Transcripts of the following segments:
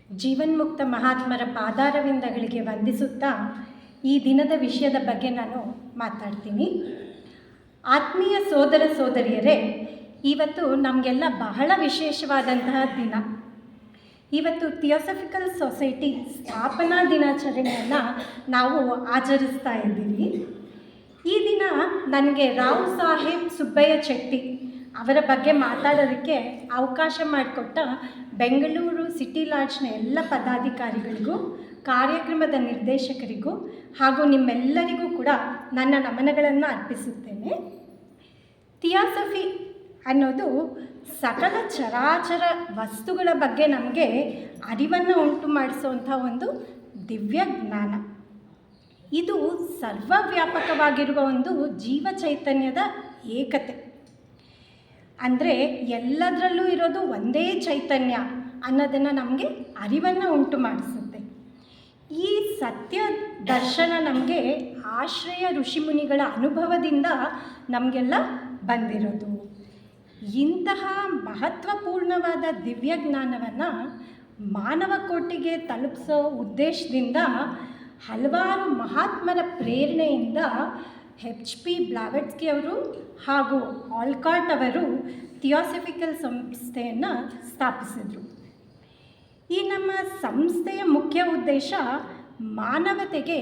ಜೀವನ್ಮುಕ್ತ ಮಹಾತ್ಮರ ಪಾದಾರವಿಂದಗಳಿಗೆ ವಂದಿಸುತ್ತಾ ಈ ದಿನದ ವಿಷಯದ ಬಗ್ಗೆ ನಾನು ಮಾತಾಡ್ತೀನಿ. ಆತ್ಮೀಯ ಸೋದರ ಸೋದರಿಯರೇ, ಇವತ್ತು ನಮಗೆಲ್ಲ ಬಹಳ ವಿಶೇಷವಾದಂತಹ ದಿನ. ಇವತ್ತು ಥಿಯೋಸಫಿಕಲ್ ಸೊಸೈಟಿ ಸ್ಥಾಪನಾ ದಿನಾಚರಣೆಯನ್ನು ನಾವು ಆಚರಿಸ್ತಾ ಇದ್ದೀವಿ. ಈ ದಿನ ನನಗೆ ರಾವ್ ಸಾಹೇಬ್ ಸುಬ್ಬಯ್ಯ ಚೆಟ್ಟಿ ಅವರ ಬಗ್ಗೆ ಮಾತಾಡೋದಕ್ಕೆ ಅವಕಾಶ ಮಾಡಿಕೊಟ್ಟ ಬೆಂಗಳೂರು ಸಿಟಿ ಲಾಡ್ಜ್ನ ಎಲ್ಲ ಪದಾಧಿಕಾರಿಗಳಿಗೂ, ಕಾರ್ಯಕ್ರಮದ ನಿರ್ದೇಶಕರಿಗೂ ಹಾಗೂ ನಿಮ್ಮೆಲ್ಲರಿಗೂ ಕೂಡ ನನ್ನ ನಮನಗಳನ್ನು ಅರ್ಪಿಸುತ್ತೇನೆ. ಥಿಯಾಸಫಿ ಅನ್ನೋದು ಸಕಲ ಚರಾಚರ ವಸ್ತುಗಳ ಬಗ್ಗೆ ನಮಗೆ ಅರಿವನ್ನು ಉಂಟು ಮಾಡಿಸುವಂಥ ಒಂದು ದಿವ್ಯ ಜ್ಞಾನ. ಇದು ಸರ್ವವ್ಯಾಪಕವಾಗಿರುವ ಒಂದು ಜೀವ ಚೈತನ್ಯದ ಏಕತೆ. ಅಂದರೆ ಎಲ್ಲದರಲ್ಲೂ ಇರೋದು ಒಂದೇ ಚೈತನ್ಯ ಅನ್ನೋದನ್ನು ನಮಗೆ ಅರಿವನ್ನು ಉಂಟು ಮಾಡಿಸುತ್ತೆ. ಈ ಸತ್ಯ ದರ್ಶನ ನಮಗೆ ಆಶ್ರಯ ಋಷಿಮುನಿಗಳ ಅನುಭವದಿಂದ ನಮಗೆಲ್ಲ ಬಂದಿರೋದು. ಇಂತಹ ಮಹತ್ವಪೂರ್ಣವಾದ ದಿವ್ಯ ಜ್ಞಾನವನ್ನು ಮಾನವ ಕೋಟಿಗೆ ತಲುಪಿಸೋ ಉದ್ದೇಶದಿಂದ ಹಲವಾರು ಮಹಾತ್ಮರ ಪ್ರೇರಣೆಯಿಂದ HP ಬ್ಲಾವೆಟ್ಸ್ಕಿ ಅವರು ಹಾಗೂ ಆಲ್ಕಾಟ್ ಅವರು ಥಿಯೋಸಫಿಕಲ್ ಸಂಸ್ಥೆಯನ್ನು ಸ್ಥಾಪಿಸಿದರು. ಈ ನಮ್ಮ ಸಂಸ್ಥೆಯ ಮುಖ್ಯ ಉದ್ದೇಶ ಮಾನವತೆಗೆ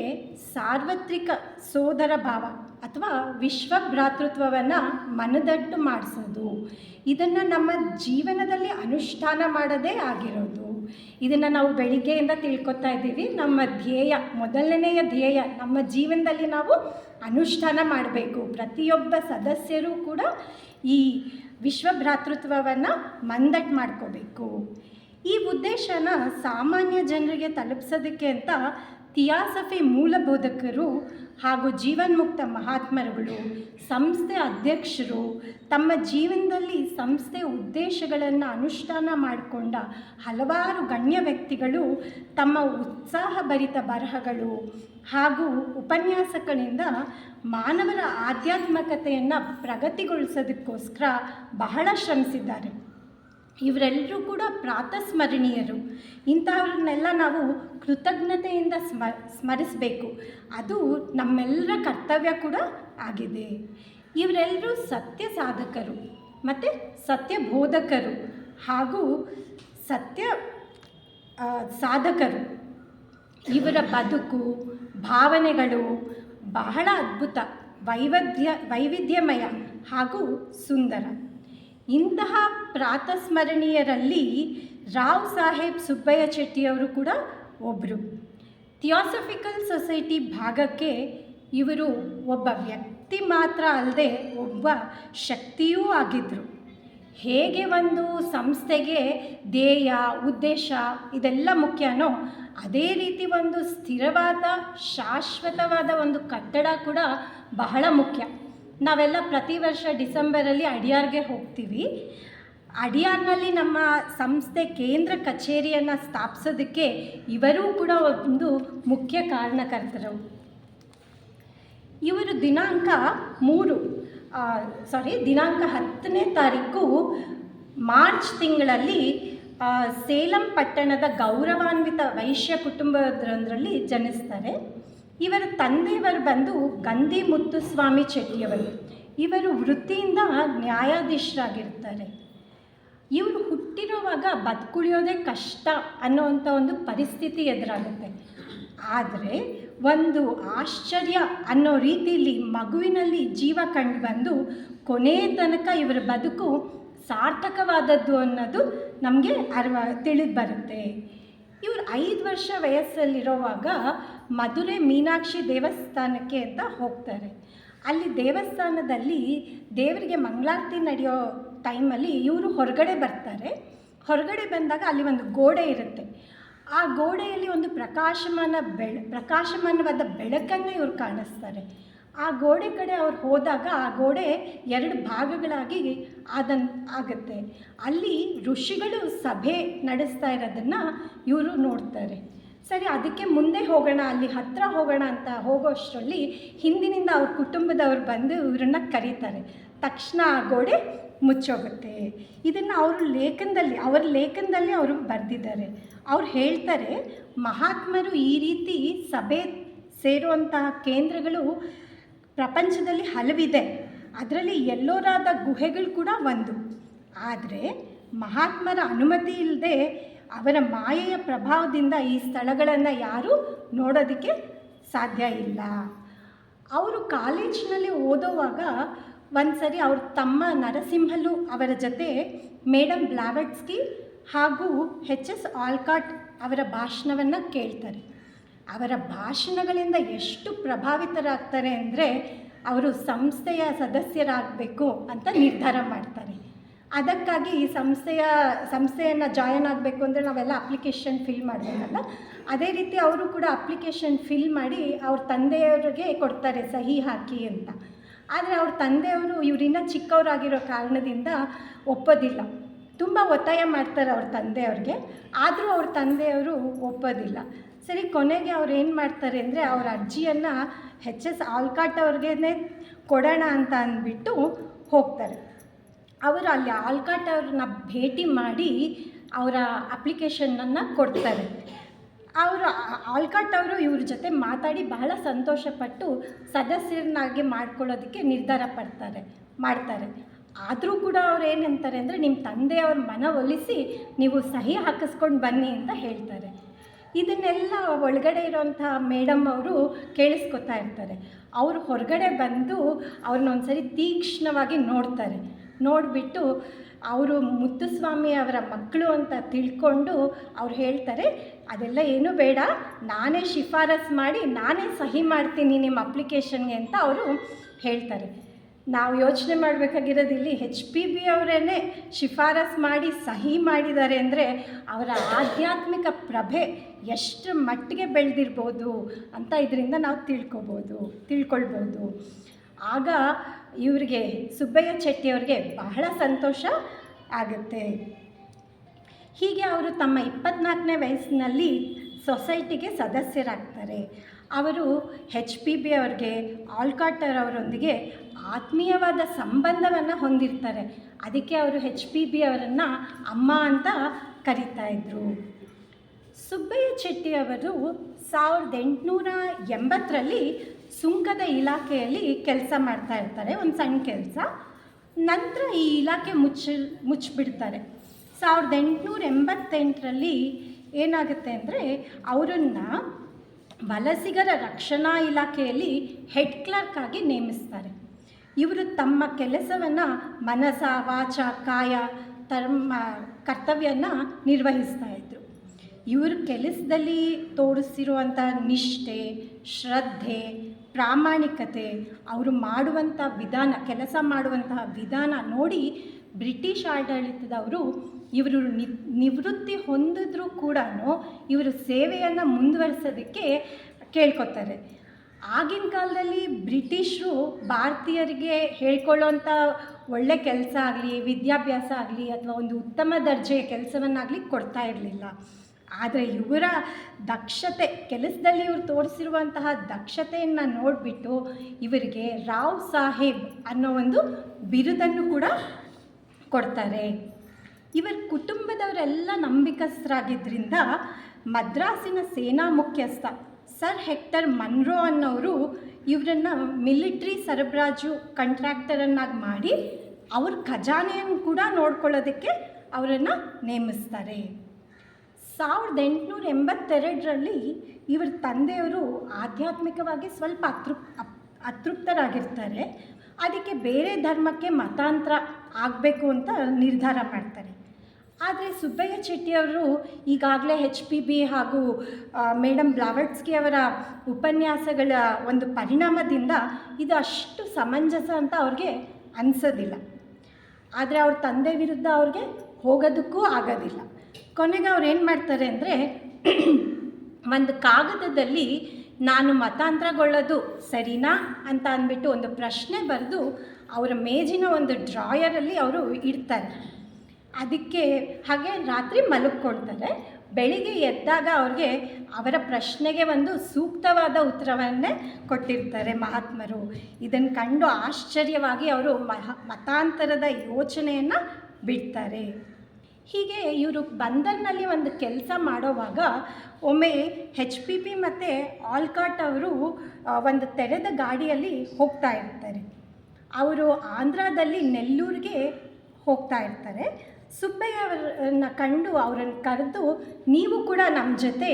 ಸಾರ್ವತ್ರಿಕ ಸೋದರ ಭಾವ ಅಥವಾ ವಿಶ್ವ ಭ್ರಾತೃತ್ವವನ್ನು ಮನದಟ್ಟು ಮಾಡಿಸೋದು. ಇದನ್ನು ನಮ್ಮ ಜೀವನದಲ್ಲಿ ಅನುಷ್ಠಾನ ಮಾಡೋದೇ ಆಗಿರೋದು. ಇದನ್ನು ನಾವು ಬೆಳಿಗ್ಗೆಯಿಂದ ತಿಳ್ಕೊತಾ ಇದ್ದೀವಿ. ನಮ್ಮ ಧ್ಯೇಯ, ಮೊದಲನೆಯ ಧ್ಯೇಯ, ನಮ್ಮ ಜೀವನದಲ್ಲಿ ನಾವು ಅನುಷ್ಠಾನ ಮಾಡಬೇಕು. ಪ್ರತಿಯೊಬ್ಬ ಸದಸ್ಯರೂ ಕೂಡ ಈ ವಿಶ್ವ ಭ್ರಾತೃತ್ವವನ್ನು ಮಂದಟ್ಟು ಮಾಡ್ಕೋಬೇಕು. ಈ ಉದ್ದೇಶನ ಸಾಮಾನ್ಯ ಜನರಿಗೆ ತಲುಪಿಸೋದಕ್ಕೆ ಅಂತ ಥಿಯಾಸಫಿ ಮೂಲಬೋಧಕರು ಹಾಗೂ ಜೀವನ್ಮುಕ್ತ ಮಹಾತ್ಮರುಗಳು, ಸಂಸ್ಥೆ ಅಧ್ಯಕ್ಷರು ತಮ್ಮ ಜೀವನದಲ್ಲಿ ಸಂಸ್ಥೆ ಉದ್ದೇಶಗಳನ್ನು ಅನುಷ್ಠಾನ ಮಾಡಿಕೊಂಡ ಹಲವಾರು ಗಣ್ಯ ವ್ಯಕ್ತಿಗಳು ತಮ್ಮ ಉತ್ಸಾಹಭರಿತ ಬರಹಗಳು ಹಾಗೂ ಉಪನ್ಯಾಸಗಳಿಂದ ಮಾನವರ ಆಧ್ಯಾತ್ಮಿಕತೆಯನ್ನು ಪ್ರಗತಿಗೊಳಿಸೋದಕ್ಕೋಸ್ಕರ ಬಹಳ ಶ್ರಮಿಸಿದ್ದಾರೆ. ಇವರೆಲ್ಲರೂ ಕೂಡ ಪ್ರಾತಸ್ಮರಣೀಯರು. ಇಂಥವ್ರನ್ನೆಲ್ಲ ನಾವು ಕೃತಜ್ಞತೆಯಿಂದ ಸ್ಮರಿಸಬೇಕು. ಅದು ನಮ್ಮೆಲ್ಲರ ಕರ್ತವ್ಯ ಕೂಡ ಆಗಿದೆ. ಇವರೆಲ್ಲರೂ ಸತ್ಯ ಸಾಧಕರು ಮತ್ತು ಸತ್ಯ ಬೋಧಕರು ಹಾಗೂ ಸತ್ಯ ಸಾಧಕರು. ಇವರ ಬದುಕು, ಭಾವನೆಗಳು ಬಹಳ ಅದ್ಭುತ, ವೈವಿಧ್ಯಮಯ ಹಾಗೂ ಸುಂದರ. ಇಂತಹ ಪ್ರಾತಸ್ಮರಣೀಯರಲ್ಲಿ ರಾವ್ ಸಾಹೇಬ್ ಸುಬ್ಬಯ್ಯ ಚೆಟ್ಟಿಯವರು ಕೂಡ ಒಬ್ಬರು. ಥಿಯೋಸಫಿಕಲ್ ಸೊಸೈಟಿ ಭಾಗಕ್ಕೆ ಇವರು ಒಬ್ಬ ವ್ಯಕ್ತಿ ಮಾತ್ರ ಅಲ್ಲದೆ ಒಬ್ಬ ಶಕ್ತಿಯೂ ಆಗಿದ್ದರು. ಹೇಗೆ ಒಂದು ಸಂಸ್ಥೆಗೆ ಧ್ಯೇಯ, ಉದ್ದೇಶ ಇದೆಲ್ಲ ಮುಖ್ಯನೋ, ಅದೇ ರೀತಿ ಒಂದು ಸ್ಥಿರವಾದ ಶಾಶ್ವತವಾದ ಒಂದು ಕಟ್ಟಡ ಕೂಡ ಬಹಳ ಮುಖ್ಯ. ನಾವೆಲ್ಲ ಪ್ರತಿ ವರ್ಷ ಡಿಸೆಂಬರಲ್ಲಿ ಅಡಿಯಾರ್ಗೆ ಹೋಗ್ತೀವಿ. ಅಡಿಯಾರ್ನಲ್ಲಿ ನಮ್ಮ ಸಂಸ್ಥೆ ಕೇಂದ್ರ ಕಚೇರಿಯನ್ನು ಸ್ಥಾಪಿಸೋದಕ್ಕೆ ಇವರೂ ಕೂಡ ಒಂದು ಮುಖ್ಯ ಕಾರಣಕರ್ತರು. ಇವರು ದಿನಾಂಕ 10ನೇ ತಾರೀಕು ಮಾರ್ಚ್ ತಿಂಗಳಲ್ಲಿ ಸೇಲಂ ಪಟ್ಟಣದ ಗೌರವಾನ್ವಿತ ವೈಶ್ಯ ಕುಟುಂಬದರಲ್ಲಿ ಜನಿಸ್ತಾರೆ. ಇವರ ತಂದೆಯವರು ಬಂದು ಗಂಧಿ ಮುತ್ತುಸ್ವಾಮಿ ಚೆಟ್ಟಿಯವರು. ಇವರು ವೃತ್ತಿಯಿಂದ ನ್ಯಾಯಾಧೀಶರಾಗಿರ್ತಾರೆ. ಇವರು ಹುಟ್ಟಿರುವಾಗ ಬದುಕುಳಿಯೋದೇ ಕಷ್ಟ ಅನ್ನೋವಂಥ ಒಂದು ಪರಿಸ್ಥಿತಿ ಎದುರಾಗುತ್ತೆ. ಆದರೆ ಒಂದು ಆಶ್ಚರ್ಯ ಅನ್ನೋ ರೀತಿಯಲ್ಲಿ ಮಗುವಿನಲ್ಲಿ ಜೀವ ಕಂಡು ಬಂದು ಕೊನೆಯ ತನಕ ಇವರ ಬದುಕು ಸಾರ್ಥಕವಾದದ್ದು ಅನ್ನೋದು ನಮಗೆ ತಿಳಿದು ಬರುತ್ತೆ. ಇವರು 5 ವರ್ಷ ವಯಸ್ಸಲ್ಲಿರೋವಾಗ ಮಧುರೆ ಮೀನಾಕ್ಷಿ ದೇವಸ್ಥಾನಕ್ಕೆ ಅಂತ ಹೋಗ್ತಾರೆ. ಅಲ್ಲಿ ದೇವಸ್ಥಾನದಲ್ಲಿ ದೇವರಿಗೆ ಮಂಗಳಾರತಿ ನಡೆಯೋ ಟೈಮಲ್ಲಿ ಇವರು ಹೊರಗಡೆ ಬರ್ತಾರೆ. ಹೊರಗಡೆ ಬಂದಾಗ ಅಲ್ಲಿ ಒಂದು ಗೋಡೆ ಇರುತ್ತೆ. ಆ ಗೋಡೆಯಲ್ಲಿ ಒಂದು ಪ್ರಕಾಶಮಾನವಾದ ಬೆಳಕನ್ನು ಇವರು ಕಾಣಿಸ್ತಾರೆ. ಆ ಗೋಡೆ ಕಡೆ ಅವ್ರು ಹೋದಾಗ ಆ ಗೋಡೆ 2 ಭಾಗಗಳಾಗಿ ಆಗುತ್ತೆ. ಅಲ್ಲಿ ಋಷಿಗಳು ಸಭೆ ನಡೆಸ್ತಾ ಇರೋದನ್ನು ಇವರು ನೋಡ್ತಾರೆ. ಸರಿ, ಅದಕ್ಕೆ ಮುಂದೆ ಹೋಗೋಣ, ಅಲ್ಲಿ ಹತ್ತಿರ ಹೋಗೋಣ ಅಂತ ಹೋಗೋಷ್ಟರಲ್ಲಿ ಹಿಂದಿನಿಂದ ಅವ್ರ ಕುಟುಂಬದವ್ರು ಬಂದು ಇವರನ್ನು ಕರೀತಾರೆ. ತಕ್ಷಣ ಆ ಗೋಡೆ ಮುಚ್ಚೋಗುತ್ತೆ. ಇದನ್ನು ಅವರ ಲೇಖನದಲ್ಲಿ ಅವರು ಬರೆದಿದ್ದಾರೆ. ಅವ್ರು ಹೇಳ್ತಾರೆ, ಮಹಾತ್ಮರು ಈ ರೀತಿ ಸಭೆ ಸೇರುವಂತಹ ಕೇಂದ್ರಗಳು ಪ್ರಪಂಚದಲ್ಲಿ ಹಲವಿದೆ. ಅದರಲ್ಲಿ ಎಲ್ಲೋರಾದ ಗುಹೆಗಳು ಕೂಡ ಒಂದು. ಆದರೆ ಮಹಾತ್ಮರ ಅನುಮತಿ ಇಲ್ಲದೆ ಅವರ ಮಾಯೆಯ ಪ್ರಭಾವದಿಂದ ಈ ಸ್ಥಳಗಳನ್ನು ಯಾರೂ ನೋಡೋದಕ್ಕೆ ಸಾಧ್ಯ ಇಲ್ಲ. ಅವರು ಕಾಲೇಜಿನಲ್ಲಿ ಓದೋವಾಗ ಒಂದು ಸರಿ ಅವ್ರ ತಮ್ಮ ನರಸಿಂಹಲು ಅವರ ಜೊತೆ ಮೇಡಮ್ ಬ್ಲಾವಟ್ಸ್ಕಿ ಹಾಗೂ HS ಆಲ್ಕಾಟ್ ಅವರ ಭಾಷಣವನ್ನು ಕೇಳ್ತಾರೆ. ಅವರ ಭಾಷಣಗಳಿಂದ ಎಷ್ಟು ಪ್ರಭಾವಿತರಾಗ್ತಾರೆ ಅಂದರೆ ಅವರು ಸಂಸ್ಥೆಯ ಸದಸ್ಯರಾಗಬೇಕು ಅಂತ ನಿರ್ಧಾರ ಮಾಡ್ತಾರೆ. ಅದಕ್ಕಾಗಿ ಈ ಸಂಸ್ಥೆಯನ್ನು ಜಾಯಿನ್ ಆಗಬೇಕು ಅಂದರೆ ನಾವೆಲ್ಲ ಅಪ್ಲಿಕೇಶನ್ ಫಿಲ್ ಮಾಡಬೇಕಲ್ಲ, ಅದೇ ರೀತಿ ಅವರು ಕೂಡ ಅಪ್ಲಿಕೇಶನ್ ಫಿಲ್ ಮಾಡಿ ಅವ್ರ ತಂದೆಯವ್ರಿಗೆ ಕೊಡ್ತಾರೆ ಸಹಿ ಹಾಕಿ ಅಂತ. ಆದರೆ ಅವ್ರ ತಂದೆಯವರು ಇವರಿನ್ನ ಚಿಕ್ಕವರಾಗಿರೋ ಕಾರಣದಿಂದ ಒಪ್ಪೋದಿಲ್ಲ. ತುಂಬ ಒತ್ತಾಯ ಮಾಡ್ತಾರೆ ಅವ್ರ ತಂದೆಯವ್ರಿಗೆ, ಆದರೂ ಅವ್ರ ತಂದೆಯವರು ಒಪ್ಪೋದಿಲ್ಲ. ಸರಿ, ಕೊನೆಗೆ ಅವ್ರು ಏನು ಮಾಡ್ತಾರೆ ಅಂದರೆ ಅವ್ರ ಅರ್ಜಿಯನ್ನು HS ಆಲ್ಕಾಟ್ ಅವ್ರಿಗೇ ಕೊಡೋಣ ಅಂತ ಅಂದ್ಬಿಟ್ಟು ಹೋಗ್ತಾರೆ. ಅವರು ಅಲ್ಲಿ ಆಲ್ಕಾಟ್ ಅವ್ರನ್ನ ಭೇಟಿ ಮಾಡಿ ಅವರ ಅಪ್ಲಿಕೇಶನನ್ನು ಕೊಡ್ತಾರೆ. ಆಲ್ಕಾಟ್ ಅವರು ಇವ್ರ ಜೊತೆ ಮಾತಾಡಿ ಬಹಳ ಸಂತೋಷಪಟ್ಟು ಸದಸ್ಯರನ್ನಾಗಿ ಮಾಡ್ಕೊಳ್ಳೋದಕ್ಕೆ ನಿರ್ಧಾರ ಮಾಡ್ತಾರೆ. ಆದರೂ ಕೂಡ ಅವ್ರು ಏನಂತಾರೆ ಅಂದರೆ, ನಿಮ್ಮ ತಂದೆಯವ್ರ ಮನವೊಲಿಸಿ ನೀವು ಸಹಿ ಹಾಕಿಸ್ಕೊಂಡು ಬನ್ನಿ ಅಂತ ಹೇಳ್ತಾರೆ. ಇದನ್ನೆಲ್ಲ ಒಳಗಡೆ ಇರೋಂಥ ಮೇಡಮ್ ಅವರು ಕೇಳಿಸ್ಕೊತಾ ಇರ್ತಾರೆ. ಅವರು ಹೊರಗಡೆ ಬಂದು ಅವ್ರನ್ನ ಒಂದು ಸರಿ ತೀಕ್ಷ್ಣವಾಗಿ ನೋಡ್ತಾರೆ. ನೋಡಿಬಿಟ್ಟು ಅವರು ಮುತ್ತುಸ್ವಾಮಿ ಅವರ ಮಕ್ಕಳು ಅಂತ ತಿಳ್ಕೊಂಡು ಅವ್ರು ಹೇಳ್ತಾರೆ, ಅದೆಲ್ಲ ಏನೂ ಬೇಡ, ನಾನೇ ಶಿಫಾರಸು ಮಾಡಿ ನಾನೇ ಸಹಿ ಮಾಡ್ತೀನಿ ನಿಮ್ಮ ಅಪ್ಲಿಕೇಶನ್ಗೆ ಅಂತ ಅವರು ಹೇಳ್ತಾರೆ. ನಾವು ಯೋಚನೆ ಮಾಡಬೇಕಾಗಿರೋದು ಇಲ್ಲಿ HPB ಅವರೇ ಶಿಫಾರಸು ಮಾಡಿ ಸಹಿ ಮಾಡಿದ್ದಾರೆ ಅಂದರೆ ಅವರ ಆಧ್ಯಾತ್ಮಿಕ ಪ್ರಭೆ ಎಷ್ಟು ಮಟ್ಟಿಗೆ ಬೆಳೆದಿರ್ಬೋದು ಅಂತ ಇದರಿಂದ ನಾವು ತಿಳ್ಕೊಳ್ಬೋದು. ಆಗ ಇವರಿಗೆ ಸುಬ್ಬಯ್ಯ ಚೆಟ್ಟಿಯವ್ರಿಗೆ ಬಹಳ ಸಂತೋಷ ಆಗುತ್ತೆ. ಹೀಗೆ ಅವರು ತಮ್ಮ 24ನೇ ವಯಸ್ಸಿನಲ್ಲಿ ಸೊಸೈಟಿಗೆ ಸದಸ್ಯರಾಗ್ತಾರೆ. ಅವರು HPB ಅವ್ರಿಗೆ ಆಲ್ಕಾಟ್ ಅವರೊಂದಿಗೆ ಆತ್ಮೀಯವಾದ ಸಂಬಂಧವನ್ನು ಹೊಂದಿರ್ತಾರೆ. ಅದಕ್ಕೆ ಅವರು HPB ಅವರನ್ನು ಅಮ್ಮ ಅಂತ ಕರೀತಾಯಿದ್ರು. ಸುಬ್ಬಯ್ಯ ಚೆಟ್ಟಿಯವರು 1880ರಲ್ಲಿ ಸುಂಕದ ಇಲಾಖೆಯಲ್ಲಿ ಕೆಲಸ ಮಾಡ್ತಾ ಇರ್ತಾರೆ, ಒಂದು ಸಣ್ಣ ಕೆಲಸ. ನಂತರ ಈ ಇಲಾಖೆ ಮುಚ್ಚಿಬಿಡ್ತಾರೆ. 1888ರಲ್ಲಿ ಏನಾಗುತ್ತೆ ಅಂದರೆ ಅವರನ್ನು ವಲಸಿಗರ ರಕ್ಷಣಾ ಇಲಾಖೆಯಲ್ಲಿ ಹೆಡ್ ಕ್ಲರ್ಕ್ ಆಗಿ ನೇಮಿಸ್ತಾರೆ. ಇವರು ತಮ್ಮ ಕೆಲಸವನ್ನು ಮನಸ ವಾಚ ಕಾಯ ಕರ್ತವ್ಯನ ನಿರ್ವಹಿಸ್ತಾ ಇದ್ದರು. ಇವ್ರ ಕೆಲಸದಲ್ಲಿ ತೋರಿಸಿರುವಂಥ ನಿಷ್ಠೆ, ಶ್ರದ್ಧೆ, ಪ್ರಾಮಾಣಿಕತೆ, ಅವರು ಮಾಡುವಂಥ ಕೆಲಸ ಮಾಡುವಂತಹ ವಿಧಾನ ನೋಡಿ ಬ್ರಿಟಿಷ್ ಆಡಳಿತದವರು ಇವರು ನಿವೃತ್ತಿ ಹೊಂದಿದ್ರೂ ಕೂಡ ಇವರು ಸೇವೆಯನ್ನು ಮುಂದುವರಿಸೋದಕ್ಕೆ ಕೇಳ್ಕೊತಾರೆ. ಆಗಿನ ಕಾಲದಲ್ಲಿ ಬ್ರಿಟಿಷರು ಭಾರತೀಯರಿಗೆ ಹೇಳ್ಕೊಳ್ಳೋಂಥ ಒಳ್ಳೆ ಕೆಲಸ ಆಗಲಿ, ವಿದ್ಯಾಭ್ಯಾಸ ಆಗಲಿ ಅಥವಾ ಒಂದು ಉತ್ತಮ ದರ್ಜೆಯ ಕೆಲಸವನ್ನಾಗಲಿ ಕೊಡ್ತಾ ಇರಲಿಲ್ಲ. ಆದರೆ ಇವರ ದಕ್ಷತೆ, ಕೆಲಸದಲ್ಲಿ ಇವರು ತೋರಿಸಿರುವಂತಹ ದಕ್ಷತೆಯನ್ನು ನೋಡಿಬಿಟ್ಟು ಇವರಿಗೆ ರಾವ್ ಸಾಹೇಬ್ ಅನ್ನೋ ಒಂದು ಬಿರುದನ್ನು ಕೂಡ ಕೊಡ್ತಾರೆ. ಇವರ ಕುಟುಂಬದವರೆಲ್ಲ ನಂಬಿಕಸ್ಥರಾಗಿದ್ದರಿಂದ ಮದ್ರಾಸಿನ ಸೇನಾ ಮುಖ್ಯಸ್ಥ ಸರ್ ಹೆಕ್ಟರ್ ಮನ್ರೋ ಅನ್ನೋರು ಇವರನ್ನು ಮಿಲಿಟ್ರಿ ಸರಬರಾಜು ಕಾಂಟ್ರಾಕ್ಟರನ್ನಾಗಿ ಮಾಡಿ ಅವ್ರ ಖಜಾನೆಯನ್ನು ಕೂಡ ನೋಡ್ಕೊಳ್ಳೋದಕ್ಕೆ ಅವರನ್ನು ನೇಮಿಸ್ತಾರೆ. 1882ರಲ್ಲಿ ಇವರ ತಂದೆಯವರು ಆಧ್ಯಾತ್ಮಿಕವಾಗಿ ಸ್ವಲ್ಪ ಅತೃಪ್ತರಾಗಿರ್ತಾರೆ. ಅದಕ್ಕೆ ಬೇರೆ ಧರ್ಮಕ್ಕೆ ಮತಾಂತರ ಆಗಬೇಕು ಅಂತ ನಿರ್ಧಾರ ಮಾಡ್ತಾರೆ. ಆದರೆ ಸುಬ್ಬಯ್ಯ ಚೆಟ್ಟಿಯವರು ಈಗಾಗಲೇ HPB ಹಾಗೂ ಮೇಡಮ್ ಬ್ಲಾವಟ್ಸ್ಕಿ ಅವರ ಉಪನ್ಯಾಸಗಳ ಒಂದು ಪರಿಣಾಮದಿಂದ ಇದು ಅಷ್ಟು ಸಮಂಜಸ ಅಂತ ಅವ್ರಿಗೆ ಅನಿಸೋದಿಲ್ಲ. ಆದರೆ ಅವ್ರ ತಂದೆ ವಿರುದ್ಧ ಅವ್ರಿಗೆ ಹೋಗೋದಕ್ಕೂ ಆಗೋದಿಲ್ಲ. ಕೊನೆಗೆ ಅವ್ರು ಏನು ಮಾಡ್ತಾರೆ ಅಂದರೆ, ಒಂದು ಕಾಗದದಲ್ಲಿ ನಾನು ಮತಾಂತರಗೊಳ್ಳೋದು ಸರಿನಾ ಅಂತ ಅಂದ್ಬಿಟ್ಟು ಒಂದು ಪ್ರಶ್ನೆ ಬರೆದು ಅವರ ಮೇಜಿನ ಒಂದು ಡ್ರಾಯರಲ್ಲಿ ಅವರು ಇಡ್ತಾರೆ. ಅದಕ್ಕೆ ಹಾಗೆ ರಾತ್ರಿ ಮಲಗ್ಕೊಳ್ತಾರೆ. ಬೆಳಿಗ್ಗೆ ಎದ್ದಾಗ ಅವ್ರಿಗೆ ಅವರ ಪ್ರಶ್ನೆಗೆ ಒಂದು ಸೂಕ್ತವಾದ ಉತ್ತರವನ್ನೇ ಕೊಟ್ಟಿರ್ತಾರೆ ಮಹಾತ್ಮರು. ಇದನ್ನು ಕಂಡು ಆಶ್ಚರ್ಯವಾಗಿ ಅವರು ಮತಾಂತರದ ಯೋಚನೆಯನ್ನು ಬಿಡ್ತಾರೆ. ಹೀಗೆ ಇವರು ಬಂದರ್ನಲ್ಲಿ ಒಂದು ಕೆಲಸ ಮಾಡೋವಾಗ ಒಮ್ಮೆ HPP ಮತ್ತು ಆಲ್ಕಾಟ್ ಅವರು ಒಂದು ತೆರೆದ ಗಾಡಿಯಲ್ಲಿ ಹೋಗ್ತಾ ಇರ್ತಾರೆ. ಅವರು ಆಂಧ್ರದಲ್ಲಿ ನೆಲ್ಲೂರಿಗೆ ಹೋಗ್ತಾ ಇರ್ತಾರೆ. ಸುಬ್ಬಯ್ಯ ಅವರನ್ನು ಕಂಡು ಅವರನ್ನು ಕರೆದು ನೀವು ಕೂಡ ನಮ್ಮ ಜೊತೆ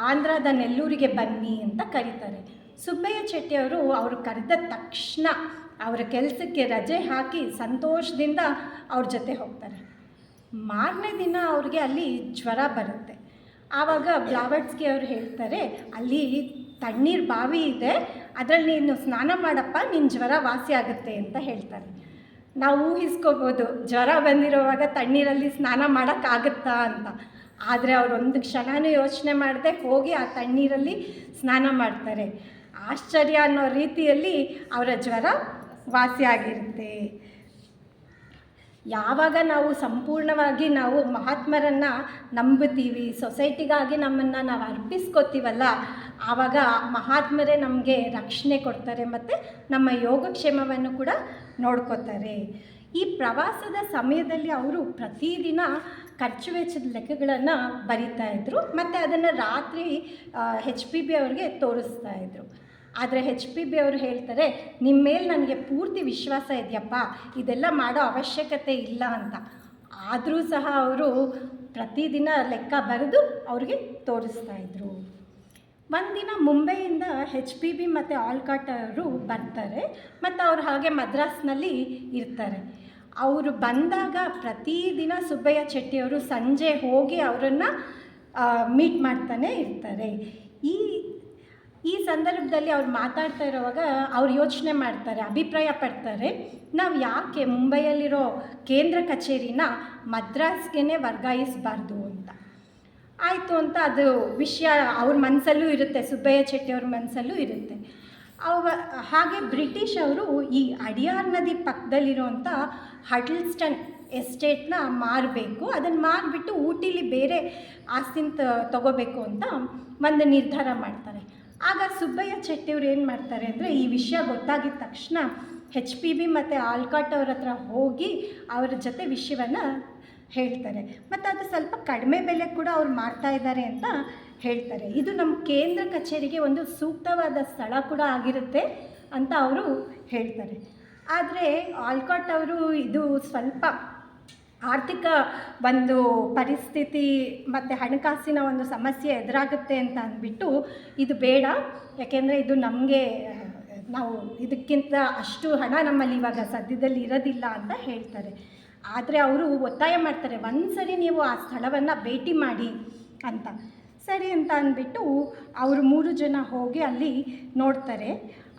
ಆಂಧ್ರದ ನೆಲ್ಲೂರಿಗೆ ಬನ್ನಿ ಅಂತ ಕರೀತಾರೆ. ಸುಬ್ಬಯ್ಯ ಚೆಟ್ಟಿಯವರು ಅವರು ಕರೆದ ತಕ್ಷಣ ಅವರ ಕೆಲಸಕ್ಕೆ ರಜೆ ಹಾಕಿ ಸಂತೋಷದಿಂದ ಅವ್ರ ಜೊತೆ ಹೋಗ್ತಾರೆ. ಮಾರನೇ ದಿನ ಅವ್ರಿಗೆ ಅಲ್ಲಿ ಜ್ವರ ಬರುತ್ತೆ. ಆವಾಗ ಬ್ಲಾವಟ್ಸ್ಕಿ ಅವರು ಹೇಳ್ತಾರೆ, ಅಲ್ಲಿ ತಣ್ಣೀರು ಬಾವಿ ಇದೆ, ಅದರಲ್ಲಿ ನೀನು ಸ್ನಾನ ಮಾಡಪ್ಪ, ನಿನ್ನ ಜ್ವರ ವಾಸಿ ಆಗುತ್ತೆ ಅಂತ ಹೇಳ್ತಾರೆ. ನಾವು ಊಹಿಸ್ಕೋಬೋದು ಜ್ವರ ಬಂದಿರೋವಾಗ ತಣ್ಣೀರಲ್ಲಿ ಸ್ನಾನ ಮಾಡೋಕ್ಕಾಗುತ್ತಾ ಅಂತ. ಆದರೆ ಅವರು ಒಂದು ಕ್ಷಣವೂ ಯೋಚನೆ ಮಾಡದೆ ಹೋಗಿ ಆ ತಣ್ಣೀರಲ್ಲಿ ಸ್ನಾನ ಮಾಡ್ತಾರೆ. ಆಶ್ಚರ್ಯ ಅನ್ನೋ ರೀತಿಯಲ್ಲಿ ಅವರ ಜ್ವರ ವಾಸಿಯಾಗಿರುತ್ತೆ. ಯಾವಾಗ ನಾವು ಸಂಪೂರ್ಣವಾಗಿ ನಾವು ಮಹಾತ್ಮರನ್ನು ನಂಬುತ್ತೀವಿ, ಸೊಸೈಟಿಗಾಗಿ ನಮ್ಮನ್ನು ನಾವು ಅರ್ಪಿಸ್ಕೋತೀವಲ್ಲ, ಆವಾಗ ಮಹಾತ್ಮರೇ ನಮಗೆ ರಕ್ಷಣೆ ಕೊಡ್ತಾರೆ ಮತ್ತು ನಮ್ಮ ಯೋಗಕ್ಷೇಮವನ್ನು ಕೂಡ ನೋಡ್ಕೋತಾರೆ. ಈ ಪ್ರವಾಸದ ಸಮಯದಲ್ಲಿ ಅವರು ಪ್ರತಿದಿನ ಖರ್ಚು ವೆಚ್ಚದ ಲೆಕ್ಕಗಳನ್ನು ಬರಿತಾಯಿದ್ರು ಮತ್ತು ಅದನ್ನು ರಾತ್ರಿ HPB ಅವ್ರಿಗೆ ತೋರಿಸ್ತಾಯಿದ್ರು. ಆದರೆ HPB ಅವರು ಹೇಳ್ತಾರೆ, ನಿಮ್ಮ ಮೇಲೆ ನನಗೆ ಪೂರ್ತಿ ವಿಶ್ವಾಸ ಇದೆಯಪ್ಪ, ಇದೆಲ್ಲ ಮಾಡೋ ಅವಶ್ಯಕತೆ ಇಲ್ಲ ಅಂತ. ಆದರೂ ಸಹ ಅವರು ಪ್ರತಿದಿನ ಲೆಕ್ಕ ಬರೆದು ಅವ್ರಿಗೆ ತೋರಿಸ್ತಾಯಿದ್ರು. ಒಂದಿನ ಮುಂಬೈಯಿಂದ HPB ಮತ್ತು ಆಲ್ಕಾಟ್ ಅವರು ಬರ್ತಾರೆ ಮತ್ತು ಅವ್ರು ಹಾಗೆ ಮದ್ರಾಸ್ನಲ್ಲಿ ಇರ್ತಾರೆ. ಅವರು ಬಂದಾಗ ಪ್ರತಿದಿನ ಸುಬ್ಬಯ್ಯ ಚೆಟ್ಟಿಯವರು ಸಂಜೆ ಹೋಗಿ ಅವರನ್ನು ಮೀಟ್ ಮಾಡ್ತಾನೆ ಇರ್ತಾರೆ. ಈ ಸಂದರ್ಭದಲ್ಲಿ ಅವ್ರು ಮಾತಾಡ್ತಾ ಇರೋವಾಗ ಅವ್ರು ಯೋಚನೆ ಮಾಡ್ತಾರೆ, ಅಭಿಪ್ರಾಯ ಪಡ್ತಾರೆ, ನಾವು ಯಾಕೆ ಮುಂಬೈಯಲ್ಲಿರೋ ಕೇಂದ್ರ ಕಚೇರಿನ ಮದ್ರಾಸ್ಗೆ ವರ್ಗಾಯಿಸಬಾರ್ದು ಅಂತ. ಆಯಿತು ಅಂತ ಅದು ವಿಷಯ ಅವ್ರ ಮನಸ್ಸಲ್ಲೂ ಇರುತ್ತೆ, ಸುಬ್ಬಯ್ಯ ಚೆಟ್ಟಿಯವ್ರ ಮನಸ್ಸಲ್ಲೂ ಇರುತ್ತೆ. ಹಾಗೆ ಬ್ರಿಟಿಷ್ ಅವರು ಈ ಅಡಿಯಾರ್ ನದಿ ಪಕ್ಕದಲ್ಲಿರೋಂಥ ಹಡ್ಲ್ಸ್ಟನ್ ಎಸ್ಟೇಟ್ನ ಮಾರಬೇಕು, ಅದನ್ನು ಮಾರಿಬಿಟ್ಟು ಊಟಿಲಿ ಬೇರೆ ಆಸ್ತಿನ ತಗೋಬೇಕು ಅಂತ ಒಂದು ನಿರ್ಧಾರ ಮಾಡ್ತಾರೆ. ಆಗ ಸುಬ್ಬಯ್ಯ ಚೆಟ್ಟಿಯವ್ರು ಏನು ಮಾಡ್ತಾರೆ ಅಂದರೆ, ಈ ವಿಷಯ ಗೊತ್ತಾಗಿದ ತಕ್ಷಣ HPB ಮತ್ತು ಆಲ್ಕಾಟ್ ಅವ್ರ ಹತ್ರ ಹೋಗಿ ಅವರ ಜೊತೆ ವಿಷಯವನ್ನು ಹೇಳ್ತಾರೆ ಮತ್ತು ಅದು ಸ್ವಲ್ಪ ಕಡಿಮೆ ಬೆಲೆ ಕೂಡ ಅವ್ರು ಮಾಡ್ತಾ ಇದ್ದಾರೆ ಅಂತ ಹೇಳ್ತಾರೆ. ಇದು ನಮ್ಮ ಕೇಂದ್ರ ಕಚೇರಿಗೆ ಒಂದು ಸೂಕ್ತವಾದ ಸ್ಥಳ ಕೂಡ ಆಗಿರುತ್ತೆ ಅಂತ ಅವರು ಹೇಳ್ತಾರೆ. ಆದರೆ ಆಲ್ಕಾಟ್ ಅವರು ಇದು ಸ್ವಲ್ಪ ಆರ್ಥಿಕ ಒಂದು ಪರಿಸ್ಥಿತಿ ಮತ್ತು ಹಣಕಾಸಿನ ಒಂದು ಸಮಸ್ಯೆ ಎದುರಾಗುತ್ತೆ ಅಂತ ಅಂದ್ಬಿಟ್ಟು ಇದು ಬೇಡ, ಯಾಕೆಂದರೆ ಇದು ನಮಗೆ ನಾವು ಇದಕ್ಕಿಂತ ಅಷ್ಟು ಹಣ ನಮ್ಮಲ್ಲಿ ಇವಾಗ ಸದ್ಯದಲ್ಲಿ ಇರೋದಿಲ್ಲ ಅಂತ ಹೇಳ್ತಾರೆ. ಆದರೆ ಅವರು ಒತ್ತಾಯ ಮಾಡ್ತಾರೆ, ಒಂದು ಸರಿ ನೀವು ಆ ಸ್ಥಳವನ್ನು ಭೇಟಿ ಮಾಡಿ ಅಂತ. ಸರಿ ಅಂತ ಅಂದ್ಬಿಟ್ಟು ಅವರು 3 ಜನ ಹೋಗಿ ಅಲ್ಲಿ ನೋಡ್ತಾರೆ.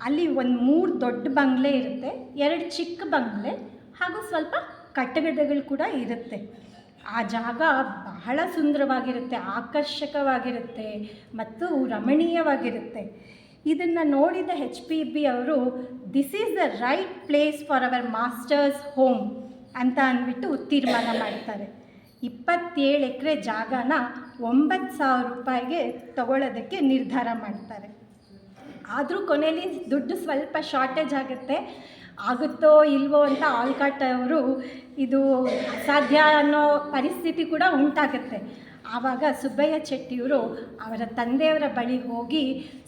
ಅಲ್ಲಿ ಒಂದು 3 ದೊಡ್ಡ ಬಂಗ್ಲೆ ಇರುತ್ತೆ, 2 ಚಿಕ್ಕ ಬಂಗ್ಲೆ ಹಾಗೂ ಸ್ವಲ್ಪ ಕಟ್ಟಡಗಳು ಕೂಡ ಇರುತ್ತೆ. ಆ ಜಾಗ ಬಹಳ ಸುಂದರವಾಗಿರುತ್ತೆ, ಆಕರ್ಷಕವಾಗಿರುತ್ತೆ ಮತ್ತು ರಮಣೀಯವಾಗಿರುತ್ತೆ. ಇದನ್ನು ನೋಡಿದ HPB ಅವರು this is the right place for our masters home ಅಂತ ಅಂದ್ಬಿಟ್ಟು ತೀರ್ಮಾನ ಮಾಡ್ತಾರೆ. 27 ಎಕರೆ ಜಾಗನ 9,000 ರೂಪಾಯಿಗೆ ತಗೊಳ್ಳೋದಕ್ಕೆ ನಿರ್ಧಾರ ಮಾಡ್ತಾರೆ. ಆದರೂ ಕೊನೆಯಲ್ಲಿ ದುಡ್ಡು ಸ್ವಲ್ಪ ಶಾರ್ಟೇಜ್ ಆಗುತ್ತೋ ಇಲ್ವೋ ಅಂತ ಆಲ್ಕಾಟ್ ಅವರು ಇದು ಅಸಾಧ್ಯ ಅನ್ನೋ ಪರಿಸ್ಥಿತಿ ಕೂಡ ಉಂಟಾಗುತ್ತೆ. ಆವಾಗ ಸುಬ್ಬಯ್ಯ ಚೆಟ್ಟಿಯವರು ಅವರ ತಂದೆಯವರ ಬಳಿ ಹೋಗಿ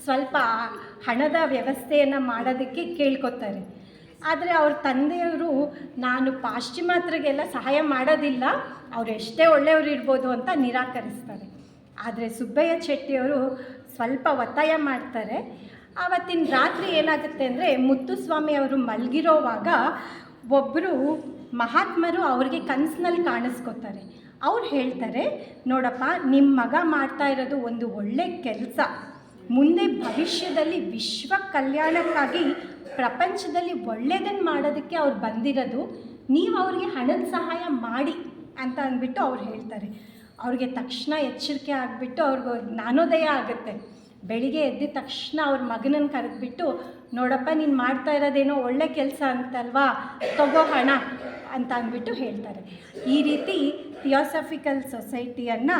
ಸ್ವಲ್ಪ ಹಣದ ವ್ಯವಸ್ಥೆಯನ್ನು ಮಾಡೋದಕ್ಕೆ ಕೇಳ್ಕೊತಾರೆ. ಆದರೆ ಅವ್ರ ತಂದೆಯವರು ನಾನು ಪಾಶ್ಚಿಮಾತ್ಯರಿಗೆಲ್ಲ ಸಹಾಯ ಮಾಡೋದಿಲ್ಲ, ಅವರು ಎಷ್ಟೇ ಒಳ್ಳೆಯವರು ಇರ್ಬೋದು ಅಂತ ನಿರಾಕರಿಸ್ತಾರೆ. ಆದರೆ ಸುಬ್ಬಯ್ಯ ಚೆಟ್ಟಿಯವರು ಸ್ವಲ್ಪ ಒತ್ತಾಯ ಮಾಡ್ತಾರೆ. ಆವತ್ತಿನ ರಾತ್ರಿ ಏನಾಗುತ್ತೆ ಅಂದರೆ, ಮುತ್ತುಸ್ವಾಮಿ ಅವರು ಮಲಗಿರೋವಾಗ ಒಬ್ಬರು ಮಹಾತ್ಮರು ಅವ್ರಿಗೆ ಕನಸಿನಲ್ಲಿ ಕಾಣಿಸ್ಕೋತಾರೆ. ಅವ್ರು ಹೇಳ್ತಾರೆ, ನೋಡಪ್ಪ, ನಿಮ್ಮ ಮಗ ಮಾಡ್ತಾ ಇರೋದು ಒಂದು ಒಳ್ಳೆ ಕೆಲಸ, ಮುಂದೆ ಭವಿಷ್ಯದಲ್ಲಿ ವಿಶ್ವ ಕಲ್ಯಾಣಕ್ಕಾಗಿ ಪ್ರಪಂಚದಲ್ಲಿ ಒಳ್ಳೆಯದನ್ನು ಮಾಡೋದಕ್ಕೆ ಅವ್ರು ಬಂದಿರೋದು, ನೀವು ಅವ್ರಿಗೆ ಹಣದ ಸಹಾಯ ಮಾಡಿ ಅಂತ ಅಂದ್ಬಿಟ್ಟು ಅವ್ರು ಹೇಳ್ತಾರೆ. ಅವ್ರಿಗೆ ತಕ್ಷಣ ಎಚ್ಚರಿಕೆ ಆಗಿಬಿಟ್ಟು ಅವ್ರಿಗೆ ಜ್ಞಾನೋದಯ ಆಗುತ್ತೆ. ಬೆಳಿಗ್ಗೆ ಎದ್ದಿದ ತಕ್ಷಣ ಅವ್ರ ಮಗನನ್ನು ಕರೆದ್ಬಿಟ್ಟು, ನೋಡಪ್ಪ, ನೀನು ಮಾಡ್ತಾ ಇರೋದೇನೋ ಒಳ್ಳೆ ಕೆಲಸ ಅಂತಲ್ವಾ, ತಗೋ ಹಣ ಅಂತ ಅಂದ್ಬಿಟ್ಟು ಹೇಳ್ತಾರೆ. ಈ ರೀತಿ ಥಿಯೋಸಾಫಿಕಲ್ ಸೊಸೈಟಿಯನ್ನು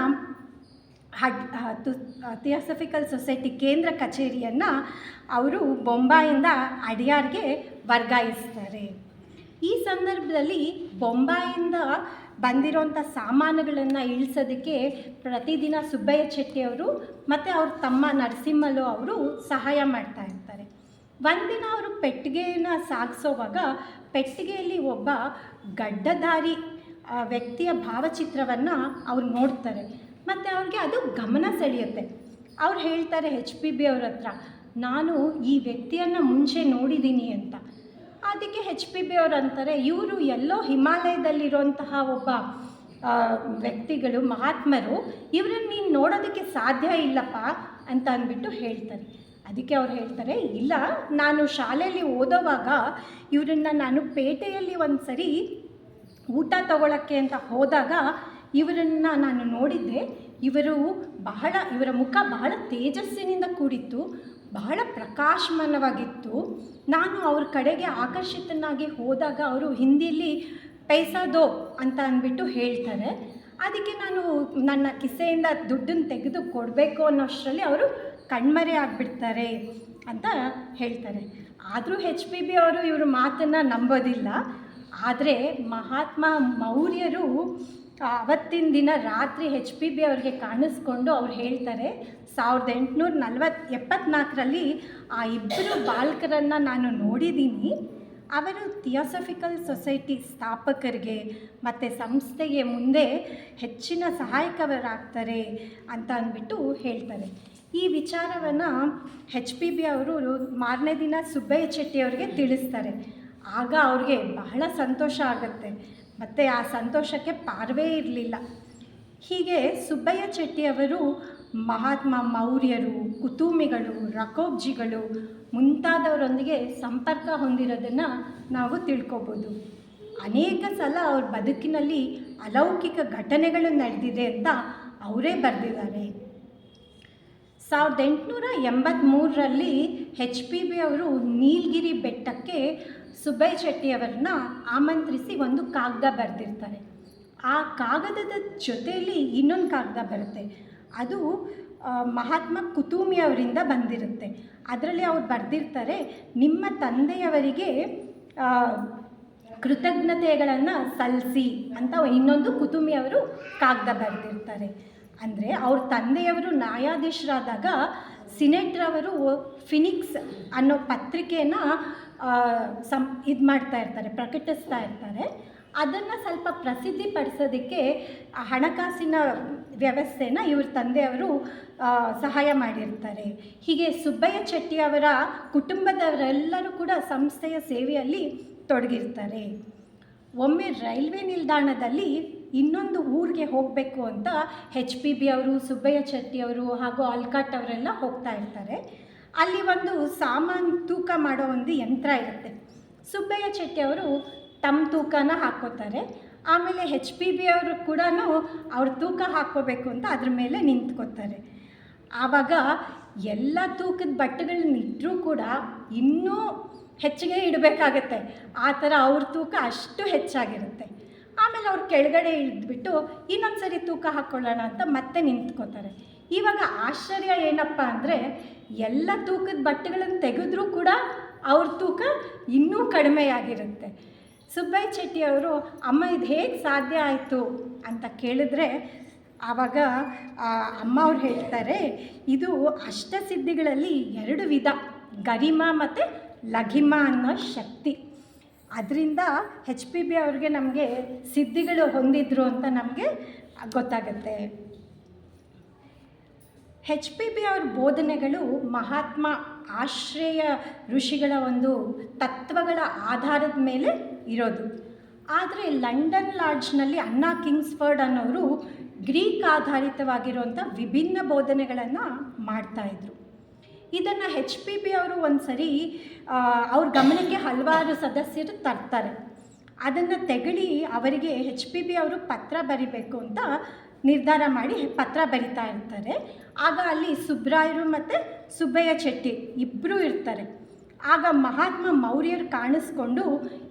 ಥಿಯೋಸಫಿಕಲ್ ಸೊಸೈಟಿ ಕೇಂದ್ರ ಕಚೇರಿಯನ್ನು ಅವರು ಬೊಂಬಾಯಿಂದ ಅಡಿಯಾರ್ಗೆ ವರ್ಗಾಯಿಸ್ತಾರೆ. ಈ ಸಂದರ್ಭದಲ್ಲಿ ಬೊಂಬಾಯಿಂದ ಬಂದಿರೋಂಥ ಸಾಮಾನುಗಳನ್ನು ಇಳಿಸೋದಕ್ಕೆ ಪ್ರತಿದಿನ ಸುಬ್ಬಯ್ಯ ಚೆಟ್ಟಿಯವರು ಮತ್ತು ಅವ್ರ ತಮ್ಮ ನರಸಿಂಹಲು ಅವರು ಸಹಾಯ ಮಾಡ್ತಾ ಇರ್ತಾರೆ. ಒಂದಿನ ಅವರು ಪೆಟ್ಟಿಗೆಯನ್ನು ಸಾಗಿಸೋವಾಗ ಪೆಟ್ಟಿಗೆಯಲ್ಲಿ ಒಬ್ಬ ಗಡ್ಡಧಾರಿ ವ್ಯಕ್ತಿಯ ಭಾವಚಿತ್ರವನ್ನು ಅವ್ರು ನೋಡ್ತಾರೆ ಮತ್ತು ಅವ್ರಿಗೆ ಅದು ಗಮನ ಸೆಳೆಯುತ್ತೆ. ಅವ್ರು ಹೇಳ್ತಾರೆ HPB ಅವ್ರ ಹತ್ರ, ನಾನು ಈ ವ್ಯಕ್ತಿಯನ್ನು ಮುಂಚೆ ನೋಡಿದ್ದೀನಿ ಅಂತ. ಅದಕ್ಕೆ HPB ಅವ್ರು ಅಂತಾರೆ, ಇವರು ಎಲ್ಲೋ ಹಿಮಾಲಯದಲ್ಲಿರುವಂತಹ ಒಬ್ಬ ವ್ಯಕ್ತಿಗಳು, ಮಹಾತ್ಮರು, ಇವರನ್ನು ನೀನು ನೋಡೋದಕ್ಕೆ ಸಾಧ್ಯ ಇಲ್ಲಪ್ಪ ಅಂತ ಅಂದ್ಬಿಟ್ಟು ಹೇಳ್ತಾರೆ. ಅದಕ್ಕೆ ಅವ್ರು ಹೇಳ್ತಾರೆ, ಇಲ್ಲ, ನಾನು ಶಾಲೆಯಲ್ಲಿ ಓದೋವಾಗ ಇವರನ್ನು ನಾನು ಪೇಟೆಯಲ್ಲಿ ಒಂದು ಸರಿ ಊಟ ತಗೊಳ್ಳೋಕ್ಕೆ ಅಂತ ಹೋದಾಗ ಇವರನ್ನು ನಾನು ನೋಡಿದ್ದೆ. ಇವರ ಮುಖ ಬಹಳ ತೇಜಸ್ಸಿನಿಂದ ಕೂಡಿತ್ತು, ಬಹಳ ಪ್ರಕಾಶಮಾನವಾಗಿತ್ತು. ನಾನು ಅವ್ರ ಕಡೆಗೆ ಆಕರ್ಷಿತನಾಗಿ ಹೋದಾಗ ಅವರು ಹಿಂದಿಯಲ್ಲಿ ಪೈಸಾ ದೋ ಅಂತ ಅಂದ್ಬಿಟ್ಟು ಹೇಳ್ತಾರೆ. ಅದಕ್ಕೆ ನಾನು ನನ್ನ ಕಿಸೆಯಿಂದ ದುಡ್ಡನ್ನು ತೆಗೆದು ಕೊಡಬೇಕು ಅನ್ನೋಷ್ಟರಲ್ಲಿ ಅವರು ಕಣ್ಮರೆ ಆಗಿಬಿಡ್ತಾರೆ ಅಂತ ಹೇಳ್ತಾರೆ. ಆದರೂ HPB ಅವರು ಇವ್ರ ಮಾತನ್ನು ನಂಬೋದಿಲ್ಲ. ಆದರೆ ಮಹಾತ್ಮ ಮೌರ್ಯರು ಅವತ್ತಿನ ದಿನ ರಾತ್ರಿ HPB ಅವ್ರಿಗೆ ಕಾಣಿಸ್ಕೊಂಡು ಅವ್ರು ಹೇಳ್ತಾರೆ, 1874ರಲ್ಲಿ ಆ ಇಬ್ಬರು ಬಾಲಕರನ್ನು ನಾನು ನೋಡಿದ್ದೀನಿ. ಅವರು ಥಿಯೋಸಫಿಕಲ್ ಸೊಸೈಟಿ ಸ್ಥಾಪಕರಿಗೆ ಮತ್ತು ಸಂಸ್ಥೆಗೆ ಮುಂದೆ ಹೆಚ್ಚಿನ ಸಹಾಯಕರಾಗ್ತಾರೆ ಅಂತ ಅಂದ್ಬಿಟ್ಟು ಹೇಳ್ತಾರೆ. ಈ ವಿಚಾರವನ್ನು HPB ಅವರು ಮಾರನೇ ದಿನ ಸುಬ್ಬಯ್ಯ ಚೆಟ್ಟಿಯವ್ರಿಗೆ ತಿಳಿಸ್ತಾರೆ. ಆಗ ಅವ್ರಿಗೆ ಬಹಳ ಸಂತೋಷ ಆಗುತ್ತೆ ಮತ್ತು ಆ ಸಂತೋಷಕ್ಕೆ ಪಾರವೇ ಇರಲಿಲ್ಲ. ಹೀಗೆ ಸುಬ್ಬಯ್ಯ ಚೆಟ್ಟಿಯವರು ಮಹಾತ್ಮ ಮೌರ್ಯರು, ಕುತುಮಿಗಳು, ರಕೋಬ್ಜಿಗಳು ಮುಂತಾದವರೊಂದಿಗೆ ಸಂಪರ್ಕ ಹೊಂದಿರೋದನ್ನು ನಾವು ತಿಳ್ಕೊಬೋದು. ಅನೇಕ ಸಲ ಅವ್ರ ಬದುಕಿನಲ್ಲಿ ಅಲೌಕಿಕ ಘಟನೆಗಳು ನಡೆದಿದೆ ಅಂತ ಅವರೇ ಬರೆದಿದ್ದಾರೆ. 1883ರಲ್ಲಿ HPB ಅವರು ನೀಲಗಿರಿ ಬೆಟ್ಟಕ್ಕೆ ಸುಬ್ಬಯ್ಯ ಚೆಟ್ಟಿಯವರನ್ನ ಆಮಂತ್ರಿಸಿ ಒಂದು ಕಾಗದ ಬರೆದಿರ್ತಾರೆ. ಆ ಕಾಗದದ ಜೊತೆಯಲ್ಲಿ ಇನ್ನೊಂದು ಕಾಗದ ಬರುತ್ತೆ. ಅದು ಮಹಾತ್ಮ ಕುತುಮಿ ಅವರಿಂದ ಬಂದಿರುತ್ತೆ. ಅದರಲ್ಲಿ ಅವ್ರು ಬರೆದಿರ್ತಾರೆ, ನಿಮ್ಮ ತಂದೆಯವರಿಗೆ ಕೃತಜ್ಞತೆಗಳನ್ನು ಸಲ್ಲಿಸಿ ಅಂತ ಇನ್ನೊಂದು ಕುತುಮಿ ಅವರು ಕಾಗದ ಬರೆದಿರ್ತಾರೆ. ಅಂದರೆ ಅವ್ರ ತಂದೆಯವರು ನ್ಯಾಯಾಧೀಶರಾದಾಗ ಸಿನೆಟ್ರವರು ಫಿನಿಕ್ಸ್ ಅನ್ನೋ ಪತ್ರಿಕೆಯನ್ನು ಇದು ಮಾಡ್ತಾ ಇರ್ತಾರೆ, ಪ್ರಕಟಿಸ್ತಾ ಇರ್ತಾರೆ. ಅದನ್ನು ಸ್ವಲ್ಪ ಪ್ರಸಿದ್ಧಿಪಡಿಸೋದಕ್ಕೆ ಹಣಕಾಸಿನ ವ್ಯವಸ್ಥೆನ ಇವ್ರ ತಂದೆಯವರು ಸಹಾಯ ಮಾಡಿರ್ತಾರೆ. ಹೀಗೆ ಸುಬ್ಬಯ್ಯ ಚೆಟ್ಟಿಯವರ ಕುಟುಂಬದವರೆಲ್ಲರೂ ಕೂಡ ಸಂಸ್ಥೆಯ ಸೇವೆಯಲ್ಲಿ ತೊಡಗಿರ್ತಾರೆ. ಒಮ್ಮೆ ರೈಲ್ವೆ ನಿಲ್ದಾಣದಲ್ಲಿ ಇನ್ನೊಂದು ಊರಿಗೆ ಹೋಗಬೇಕು ಅಂತ HPB ಅವರು, ಸುಬ್ಬಯ್ಯ ಚೆಟ್ಟಿಯವರು ಹಾಗೂ ಆಲ್ಕಾಟ್ ಅವರೆಲ್ಲ ಹೋಗ್ತಾ ಇರ್ತಾರೆ. ಅಲ್ಲಿ ಒಂದು ಸಾಮಾನು ತೂಕ ಮಾಡೋ ಒಂದು ಯಂತ್ರ ಇರುತ್ತೆ. ಸುಬ್ಬಯ್ಯ ಚೆಟ್ಟಿಯವರು ತಮ್ಮ ತೂಕನ ಹಾಕ್ಕೋತಾರೆ. ಆಮೇಲೆ HPB ಅವರು ಕೂಡ ಅವ್ರ ತೂಕ ಹಾಕ್ಕೋಬೇಕು ಅಂತ ಅದ್ರ ಮೇಲೆ ನಿಂತ್ಕೋತಾರೆ. ಆವಾಗ ಎಲ್ಲ ತೂಕದ ಬಟ್ಟೆಗಳನ್ನ ಇಟ್ಟರೂ ಕೂಡ ಇನ್ನೂ ಹೆಚ್ಚಿಗೆ ಇಡಬೇಕಾಗತ್ತೆ. ಆ ಥರ ಅವ್ರ ತೂಕ ಅಷ್ಟು ಹೆಚ್ಚಾಗಿರುತ್ತೆ. ಆಮೇಲೆ ಅವ್ರು ಕೆಳಗಡೆ ಇಳಿದ್ಬಿಟ್ಟು ಇನ್ನೊಂದು ಸರಿ ತೂಕ ಹಾಕ್ಕೊಳ್ಳೋಣ ಅಂತ ಮತ್ತೆ ನಿಂತ್ಕೋತಾರೆ. ಇವಾಗ ಆಶ್ಚರ್ಯ ಏನಪ್ಪ ಅಂದರೆ, ಎಲ್ಲ ತೂಕದ ಬಟ್ಟೆಗಳನ್ನು ತೆಗೆದ್ರೂ ಕೂಡ ಅವ್ರ ತೂಕ ಇನ್ನೂ ಕಡಿಮೆಯಾಗಿರುತ್ತೆ. ಸುಬ್ಬಯ್ಯ ಚೆಟ್ಟಿಯವರು, ಅಮ್ಮ ಇದು ಹೇಗೆ ಸಾಧ್ಯ ಆಯಿತು ಅಂತ ಕೇಳಿದ್ರೆ ಆವಾಗ ಅಮ್ಮ ಅವ್ರು ಹೇಳ್ತಾರೆ, ಇದು ಅಷ್ಟಸಿದ್ಧಿಗಳಲ್ಲಿ 2 ವಿಧ, ಗರಿಮಾ ಮತ್ತು ಲಘಿಮಾ ಅನ್ನೋ ಶಕ್ತಿ. ಅದರಿಂದ HPB ಅವ್ರಿಗೆ ನಮಗೆ ಸಿದ್ಧಿಗಳು ಹೊಂದಿದ್ರು ಅಂತ ನಮಗೆ ಗೊತ್ತಾಗುತ್ತೆ. HPB ಅವ್ರ ಬೋಧನೆಗಳು ಮಹಾತ್ಮ ಆಶ್ರಯ ಋಷಿಗಳ ಒಂದು ತತ್ವಗಳ ಆಧಾರದ ಮೇಲೆ ಇರೋದು. ಆದರೆ ಲಂಡನ್ ಲಾಡ್ಜ್ನಲ್ಲಿ ಅಣ್ಣಾ ಕಿಂಗ್ಸ್ಫರ್ಡ್ ಅನ್ನೋರು ಗ್ರೀಕ್ ಆಧಾರಿತವಾಗಿರುವಂಥ ವಿಭಿನ್ನ ಬೋಧನೆಗಳನ್ನು ಮಾಡ್ತಾಯಿದ್ರು. ಇದನ್ನು HPB ಅವರು ಒಂದು ಸರಿ ಅವ್ರ ಗಮನಕ್ಕೆ ಹಲವಾರು ಸದಸ್ಯರು ತರ್ತಾರೆ. ಅದನ್ನು ತೆಗಳಿ ಅವರಿಗೆ HPB ಅವರು ಪತ್ರ ಬರಿಬೇಕು ಅಂತ ನಿರ್ಧಾರ ಮಾಡಿ ಪತ್ರ ಬರಿತಾ ಇರ್ತಾರೆ. ಆಗ ಅಲ್ಲಿ ಸುಬ್ರಾಯರು ಮತ್ತು ಸುಬ್ಬಯ್ಯ ಚೆಟ್ಟಿ ಇಬ್ಬರೂ ಇರ್ತಾರೆ. ಆಗ ಮಹಾತ್ಮ ಮೌರ್ಯರು ಕಾಣಿಸ್ಕೊಂಡು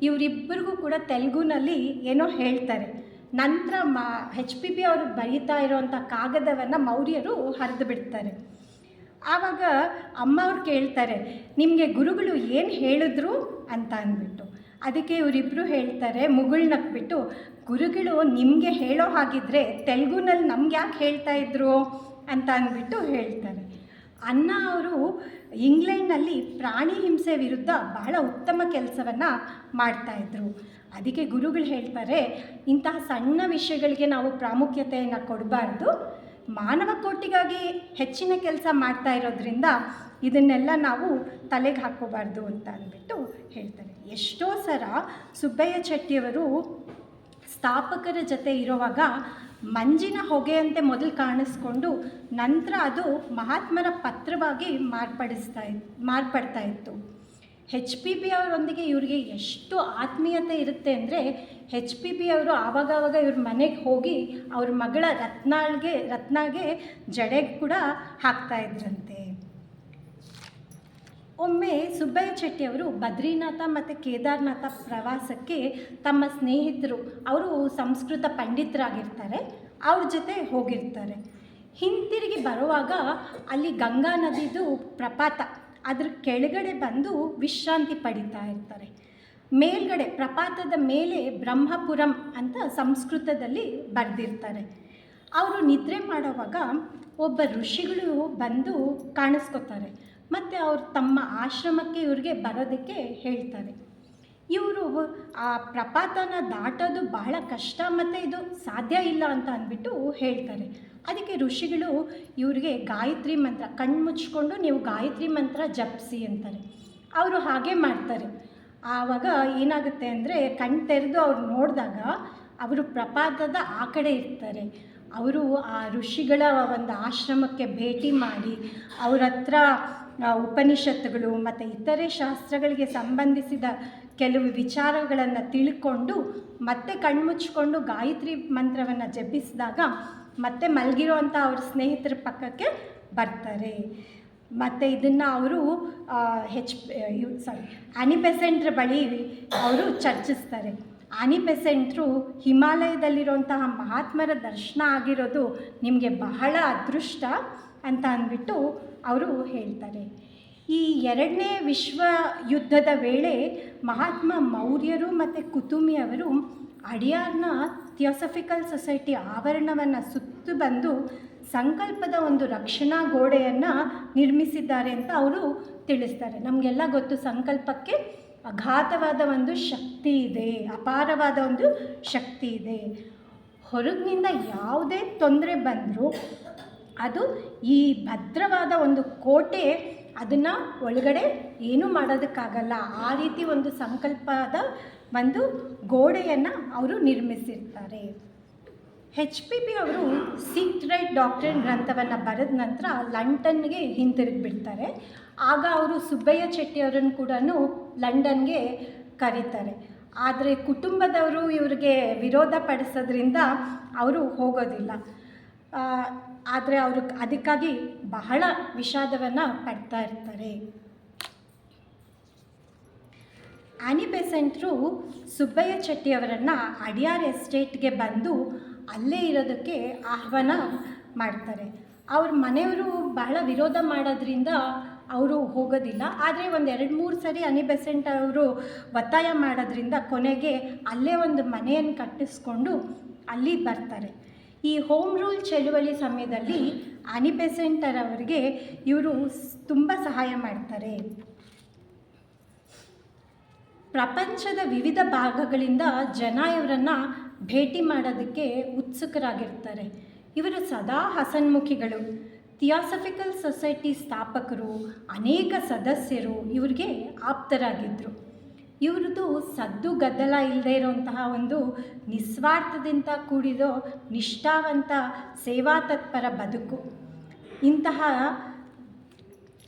ಇವರಿಬ್ಬರಿಗೂ ಕೂಡ ತೆಲುಗುನಲ್ಲಿ ಏನೋ ಹೇಳ್ತಾರೆ. ನಂತರ HPB ಅವರು ಬರೀತಾ ಇರೋವಂಥ ಕಾಗದವನ್ನು ಮೌರ್ಯರು ಹರಿದು ಬಿಡ್ತಾರೆ. ಆವಾಗ ಅಮ್ಮ ಅವ್ರು ಕೇಳ್ತಾರೆ, ನಿಮಗೆ ಗುರುಗಳು ಏನು ಹೇಳಿದ್ರು ಅಂತ ಅಂದ್ಬಿಟ್ಟು. ಅದಕ್ಕೆ ಇವರಿಬ್ಬರು ಹೇಳ್ತಾರೆ, ಮುಗುಳ್ನಕ್ಬಿಟ್ಟು, ಗುರುಗಳು ನಿಮಗೆ ಹೇಳೋ ಹಾಗಿದ್ರೆ ತೆಲುಗುನಲ್ಲಿ ನಮ್ಗೆ ಯಾಕೆ ಹೇಳ್ತಾ ಇದ್ರು ಅಂತ ಅಂದ್ಬಿಟ್ಟು ಹೇಳ್ತಾರೆ. ಅಣ್ಣ ಅವರು ಇಂಗ್ಲೆಂಡ್ನಲ್ಲಿ ಪ್ರಾಣಿ ಹಿಂಸೆ ವಿರುದ್ಧ ಬಹಳ ಉತ್ತಮ ಕೆಲಸವನ್ನು ಮಾಡ್ತಾಯಿದ್ರು. ಅದಕ್ಕೆ ಗುರುಗಳು ಹೇಳ್ತಾರೆ, ಇಂತಹ ಸಣ್ಣ ವಿಷಯಗಳಿಗೆ ನಾವು ಪ್ರಾಮುಖ್ಯತೆಯನ್ನು ಕೊಡಬಾರ್ದು, ಮಾನವ ಕೋಟಿಗಾಗಿ ಹೆಚ್ಚಿನ ಕೆಲಸ ಮಾಡ್ತಾ ಇರೋದ್ರಿಂದ ಇದನ್ನೆಲ್ಲ ನಾವು ತಲೆಗೆ ಹಾಕ್ಕೋಬಾರ್ದು ಅಂತ ಅಂದ್ಬಿಟ್ಟು ಹೇಳ್ತಾರೆ. ಎಷ್ಟೋ ಸಲ ಸುಬ್ಬಯ್ಯ ಚೆಟ್ಟಿಯವರು ಸ್ಥಾಪಕರ ಜೊತೆ ಇರುವಾಗ ಮಂಜಿನ ಹೊಗೆಯಂತೆ ಮೊದಲು ಕಾಣಿಸ್ಕೊಂಡು ನಂತರ ಅದು ಮಹಾತ್ಮರ ಪತ್ರವಾಗಿ ಮಾರ್ಪಡ್ತಾ ಇತ್ತು. HPB ಅವರೊಂದಿಗೆ ಇವ್ರಿಗೆ ಎಷ್ಟು ಆತ್ಮೀಯತೆ ಇರುತ್ತೆ ಅಂದರೆ, HPB ಅವರು ಆವಾಗವಾಗ ಇವ್ರ ಮನೆಗೆ ಹೋಗಿ ಅವ್ರ ಮಗಳ ರತ್ನಾಗೆ ಜಡೆಗೆ ಕೂಡ ಹಾಕ್ತಾಯಿದ್ರಂತೆ. ಒಮ್ಮೆ ಸುಬ್ಬಯ್ಯ ಚೆಟ್ಟಿಯವರು ಬದ್ರಿನಾಥ ಮತ್ತು ಕೇದಾರನಾಥ ಪ್ರವಾಸಕ್ಕೆ ತಮ್ಮ ಸ್ನೇಹಿತರು, ಅವರು ಸಂಸ್ಕೃತ ಪಂಡಿತರಾಗಿರ್ತಾರೆ, ಅವ್ರ ಜೊತೆ ಹೋಗಿರ್ತಾರೆ. ಹಿಂತಿರುಗಿ ಬರುವಾಗ ಅಲ್ಲಿ ಗಂಗಾ ನದಿದು ಪ್ರಪಾತ, ಅದ್ರ ಕೆಳಗಡೆ ಬಂದು ವಿಶ್ರಾಂತಿ ಪಡಿತಾ ಇರ್ತಾರೆ. ಮೇಲ್ಗಡೆ ಪ್ರಪಾತದ ಮೇಲೆ ಬ್ರಹ್ಮಪುರಂ ಅಂತ ಸಂಸ್ಕೃತದಲ್ಲಿ ಬರೆದಿರ್ತಾರೆ. ಅವರು ನಿದ್ರೆ ಮಾಡೋವಾಗ ಒಬ್ಬ ಋಷಿಗಳು ಬಂದು ಕಾಣಿಸ್ಕೋತಾರೆ ಮತ್ತು ಅವ್ರು ತಮ್ಮ ಆಶ್ರಮಕ್ಕೆ ಇವ್ರಿಗೆ ಬರೋದಕ್ಕೆ ಹೇಳ್ತಾರೆ. ಇವರು ಆ ಪ್ರಪಾತನ ದಾಟೋದು ಬಹಳ ಕಷ್ಟ ಮತ್ತು ಇದು ಸಾಧ್ಯ ಇಲ್ಲ ಅಂತ ಅಂದ್ಬಿಟ್ಟು ಹೇಳ್ತಾರೆ. ಅದಕ್ಕೆ ಋಷಿಗಳು ಇವ್ರಿಗೆ ಗಾಯತ್ರಿ ಮಂತ್ರ, ಕಣ್ಣು ಮುಚ್ಕೊಂಡು ನೀವು ಗಾಯತ್ರಿ ಮಂತ್ರ ಜಪಿಸಿ ಅಂತಾರೆ. ಅವರು ಹಾಗೆ ಮಾಡ್ತಾರೆ. ಆವಾಗ ಏನಾಗುತ್ತೆ ಅಂದರೆ, ಕಣ್ಣು ತೆರೆದು ಅವ್ರು ನೋಡಿದಾಗ ಅವರು ಪ್ರಪಾತದ ಆ ಕಡೆ ಇರ್ತಾರೆ. ಅವರು ಆ ಋಷಿಗಳ ಒಂದು ಆಶ್ರಮಕ್ಕೆ ಭೇಟಿ ಮಾಡಿ ಅವ್ರ ಹತ್ರ ಉಪನಿಷತ್ತುಗಳು ಮತ್ತು ಇತರೆ ಶಾಸ್ತ್ರಗಳಿಗೆ ಸಂಬಂಧಿಸಿದ ಕೆಲವು ವಿಚಾರಗಳನ್ನು ತಿಳ್ಕೊಂಡು ಮತ್ತೆ ಕಣ್ಮುಚ್ಕೊಂಡು ಗಾಯತ್ರಿ ಮಂತ್ರವನ್ನು ಜಪಿಸಿದಾಗ ಮತ್ತೆ ಮಲಗಿರೋವಂಥ ಅವ್ರ ಸ್ನೇಹಿತರ ಪಕ್ಕಕ್ಕೆ ಬರ್ತಾರೆ. ಮತ್ತು ಇದನ್ನು ಅವರು ಆನಿ ಬೆಸೆಂಟ್ರ ಬಳಿ ಅವರು ಚರ್ಚಿಸ್ತಾರೆ. ಆನಿ ಬೆಸೆಂಟ್ರು ಹಿಮಾಲಯದಲ್ಲಿರುವಂತಹ ಮಹಾತ್ಮರ ದರ್ಶನ ಆಗಿರೋದು ನಿಮಗೆ ಬಹಳ ಅದೃಷ್ಟ ಅಂತ ಅಂದ್ಬಿಟ್ಟು ಅವರು ಹೇಳ್ತಾರೆ. ಈ 2ನೇ ವಿಶ್ವ ಯುದ್ಧದ ವೇಳೆ ಮಹಾತ್ಮ ಮೌರ್ಯರು ಮತ್ತು ಕುತುಮಿಯವರು ಅಡಿಯಾರ್ನ ಥಿಯೋಸಫಿಕಲ್ ಸೊಸೈಟಿ ಆವರಣವನ್ನು ಸುತ್ತು ಬಂದು ಸಂಕಲ್ಪದ ಒಂದು ರಕ್ಷಣಾ ಗೋಡೆಯನ್ನು ನಿರ್ಮಿಸಿದ್ದಾರೆ ಅಂತ ಅವರು ತಿಳಿಸ್ತಾರೆ. ನಮಗೆಲ್ಲ ಗೊತ್ತು, ಸಂಕಲ್ಪಕ್ಕೆ ಅಗಾಧವಾದ ಒಂದು ಶಕ್ತಿ ಇದೆ, ಅಪಾರವಾದ ಒಂದು ಶಕ್ತಿ ಇದೆ. ಹೊರಗಿನಿಂದ ಯಾವುದೇ ತೊಂದರೆ ಬಂದರೂ ಅದು ಈ ಭದ್ರವಾದ ಒಂದು ಕೋಟೆ, ಅದನ್ನು ಒಳಗಡೆ ಏನೂ ಮಾಡೋದಕ್ಕಾಗಲ್ಲ. ಆ ರೀತಿ ಒಂದು ಸಂಕಲ್ಪದ ಒಂದು ಗೋಡೆಯನ್ನು ಅವರು ನಿರ್ಮಿಸಿರ್ತಾರೆ. HPB ಅವರು ಸೀಕ್ರೆಟ್ ಡಾಕ್ಟ್ರಿನ್ ಗ್ರಂಥವನ್ನು ಬರೆದ ನಂತರ ಲಂಡನ್ಗೆ ಹಿಂತಿರುಗಿಬಿಡ್ತಾರೆ. ಆಗ ಅವರು ಸುಬ್ಬಯ್ಯ ಚೆಟ್ಟಿಯವರನ್ನು ಕೂಡ ಲಂಡನ್ಗೆ ಕರೀತಾರೆ. ಆದರೆ ಕುಟುಂಬದವರು ಇವರಿಗೆ ವಿರೋಧ ಪಡಿಸೋದ್ರಿಂದ ಅವರು ಹೋಗೋದಿಲ್ಲ. ಆದರೆ ಅವರು ಅದಕ್ಕಾಗಿ ಬಹಳ ವಿಷಾದವನ್ನು ಪಡ್ತಾ ಇರ್ತಾರೆ. ಆನಿ ಬೆಸೆಂಟ್ರು ಸುಬ್ಬಯ್ಯ ಚೆಟ್ಟಿಯವರನ್ನು ಅಡಿಯಾರ್ ಎಸ್ಟೇಟ್ಗೆ ಬಂದು ಅಲ್ಲೇ ಇರೋದಕ್ಕೆ ಆಹ್ವಾನ ಮಾಡ್ತಾರೆ. ಅವ್ರ ಮನೆಯವರು ಬಹಳ ವಿರೋಧ ಮಾಡೋದ್ರಿಂದ ಅವರು ಹೋಗೋದಿಲ್ಲ. ಆದರೆ ಒಂದು 2-3 ಸರಿ ಆನಿ ಬೆಸೆಂಟ್ ಅವರು ಒತ್ತಾಯ ಮಾಡೋದ್ರಿಂದ ಕೊನೆಗೆ ಅಲ್ಲೇ ಒಂದು ಮನೆಯನ್ನು ಕಟ್ಟಿಸ್ಕೊಂಡು ಅಲ್ಲಿ ಬರ್ತಾರೆ. ಈ ಹೋಮ್ ರೂಲ್ ಚಳುವಳಿ ಸಮಯದಲ್ಲಿ ಆನಿ ಬೆಸೆಂಟರವರಿಗೆ ಇವರು ತುಂಬ ಸಹಾಯ ಮಾಡ್ತಾರೆ. ಪ್ರಪಂಚದ ವಿವಿಧ ಭಾಗಗಳಿಂದ ಜನ ಇವರನ್ನು ಭೇಟಿ ಮಾಡೋದಕ್ಕೆ ಉತ್ಸುಕರಾಗಿರ್ತಾರೆ. ಇವರು ಸದಾ ಹಸನ್ಮುಖಿಗಳು. ಥಿಯೋಸಫಿಕಲ್ ಸೊಸೈಟಿ ಸ್ಥಾಪಕರು, ಅನೇಕ ಸದಸ್ಯರು ಇವ್ರಿಗೆ ಆಪ್ತರಾಗಿದ್ದರು. ಇವ್ರದ್ದು ಸದ್ದು ಗದ್ದಲ ಇಲ್ಲದೆ ಇರೋಂತಹ ಒಂದು ನಿಸ್ವಾರ್ಥದಿಂದ ಕೂಡಿರೋ ನಿಷ್ಠಾವಂತ ಸೇವಾತತ್ಪರ ಬದುಕು.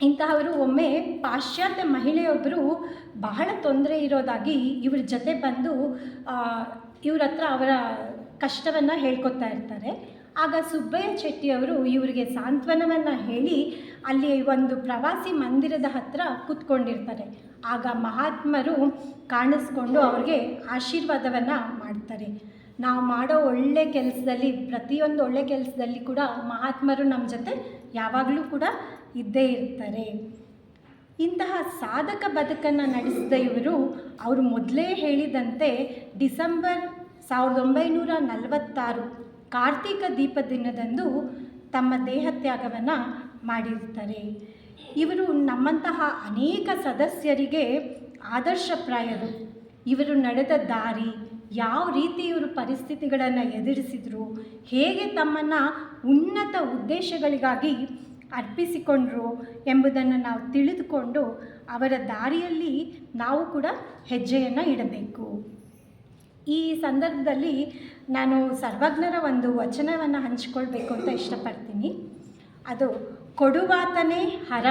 ಇಂತಹವರು ಒಮ್ಮೆ ಪಾಶ್ಚಾತ್ಯ ಮಹಿಳೆಯೊಬ್ಬರು ಬಹಳ ತೊಂದರೆ ಇರೋದಾಗಿ ಇವ್ರ ಜೊತೆ ಬಂದು ಇವ್ರ ಹತ್ರ ಅವರ ಕಷ್ಟವನ್ನು ಹೇಳ್ಕೊತಾ ಇರ್ತಾರೆ. ಆಗ ಸುಬ್ಬಯ್ಯ ಚೆಟ್ಟಿಯವರು ಇವರಿಗೆ ಸಾಂತ್ವನವನ್ನು ಹೇಳಿ ಅಲ್ಲಿ ಒಂದು ಪ್ರವಾಸಿ ಮಂದಿರದ ಹತ್ರ ಕೂತ್ಕೊಂಡಿರ್ತಾರೆ. ಆಗ ಮಹಾತ್ಮರು ಕಾಣಿಸ್ಕೊಂಡು ಅವ್ರಿಗೆ ಆಶೀರ್ವಾದವನ್ನು ಮಾಡ್ತಾರೆ. ನಾವು ಮಾಡೋ ಒಳ್ಳೆ ಕೆಲಸದಲ್ಲಿ, ಪ್ರತಿಯೊಂದು ಒಳ್ಳೆ ಕೆಲಸದಲ್ಲಿ ಕೂಡ ಮಹಾತ್ಮರು ನಮ್ಮ ಜೊತೆ ಯಾವಾಗಲೂ ಕೂಡ ಇದ್ದೇ ಇರ್ತಾರೆ. ಇಂತಹ ಸಾಧಕ ಬದುಕನ್ನು ನಡೆಸಿದ ಇವರು, ಅವರು ಮೊದಲೇ ಹೇಳಿದಂತೆ ಡಿಸೆಂಬರ್ 1946 ಕಾರ್ತಿಕ ದೀಪ ದಿನದಂದು ತಮ್ಮ ದೇಹತ್ಯಾಗವನ್ನು ಮಾಡಿರ್ತಾರೆ. ಇವರು ನಮ್ಮಂತಹ ಅನೇಕ ಸದಸ್ಯರಿಗೆ ಆದರ್ಶಪ್ರಾಯರು. ಇವರು ನಡೆದ ದಾರಿ, ಯಾವ ರೀತಿ ಇವರು ಪರಿಸ್ಥಿತಿಗಳನ್ನು ಎದುರಿಸಿದರು, ಹೇಗೆ ತಮ್ಮನ್ನು ಉನ್ನತ ಉದ್ದೇಶಗಳಿಗಾಗಿ ಅರ್ಪಿಸಿಕೊಂಡರು ಎಂಬುದನ್ನು ನಾವು ತಿಳಿದುಕೊಂಡು ಅವರ ದಾರಿಯಲ್ಲಿ ನಾವು ಕೂಡ ಹೆಜ್ಜೆಯನ್ನು ಇಡಬೇಕು. ಈ ಸಂದರ್ಭದಲ್ಲಿ ನಾನು ಸರ್ವಜ್ಞರ ಒಂದು ವಚನವನ್ನು ಹಂಚಿಕೊಳ್ಬೇಕು ಅಂತ ಇಷ್ಟಪಡ್ತೀನಿ. ಅದು ಕೊಡುವಾತನೇ ಹರ,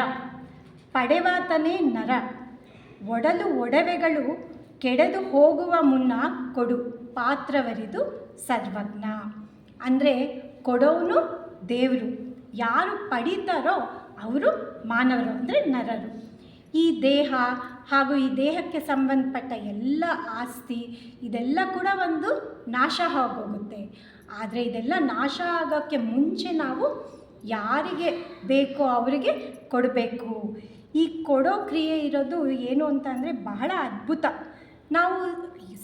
ಪಡೆವಾತನೇ ನರ, ಒಡಲು ಒಡವೆಗಳು ಕೆಡದು ಹೋಗುವ ಮುನ್ನ ಕೊಡು, ಪಾತ್ರವರಿದು ಸರ್ವಜ್ಞ. ಅಂದರೆ ಕೊಡೋನು ದೇವರು, ಯಾರು ಪಡೀತಾರೋ ಅವರು ಮಾನವರು, ಅಂದರೆ ನರರು. ಈ ದೇಹ ಹಾಗೂ ಈ ದೇಹಕ್ಕೆ ಸಂಬಂಧಪಟ್ಟ ಎಲ್ಲ ಆಸ್ತಿ ಇದೆಲ್ಲ ಕೂಡ ಒಂದು ನಾಶ ಆಗೋಗುತ್ತೆ. ಆದರೆ ಇದೆಲ್ಲ ನಾಶ ಆಗೋಕ್ಕೆ ಮುಂಚೆ ನಾವು ಯಾರಿಗೆ ಬೇಕೋ ಅವರಿಗೆ ಕೊಡಬೇಕು. ಈ ಕೊಡೋ ಕ್ರಿಯೆ ಇರೋದು ಏನು ಅಂತ ಅಂದರೆ ಬಹಳ ಅದ್ಭುತ. ನಾವು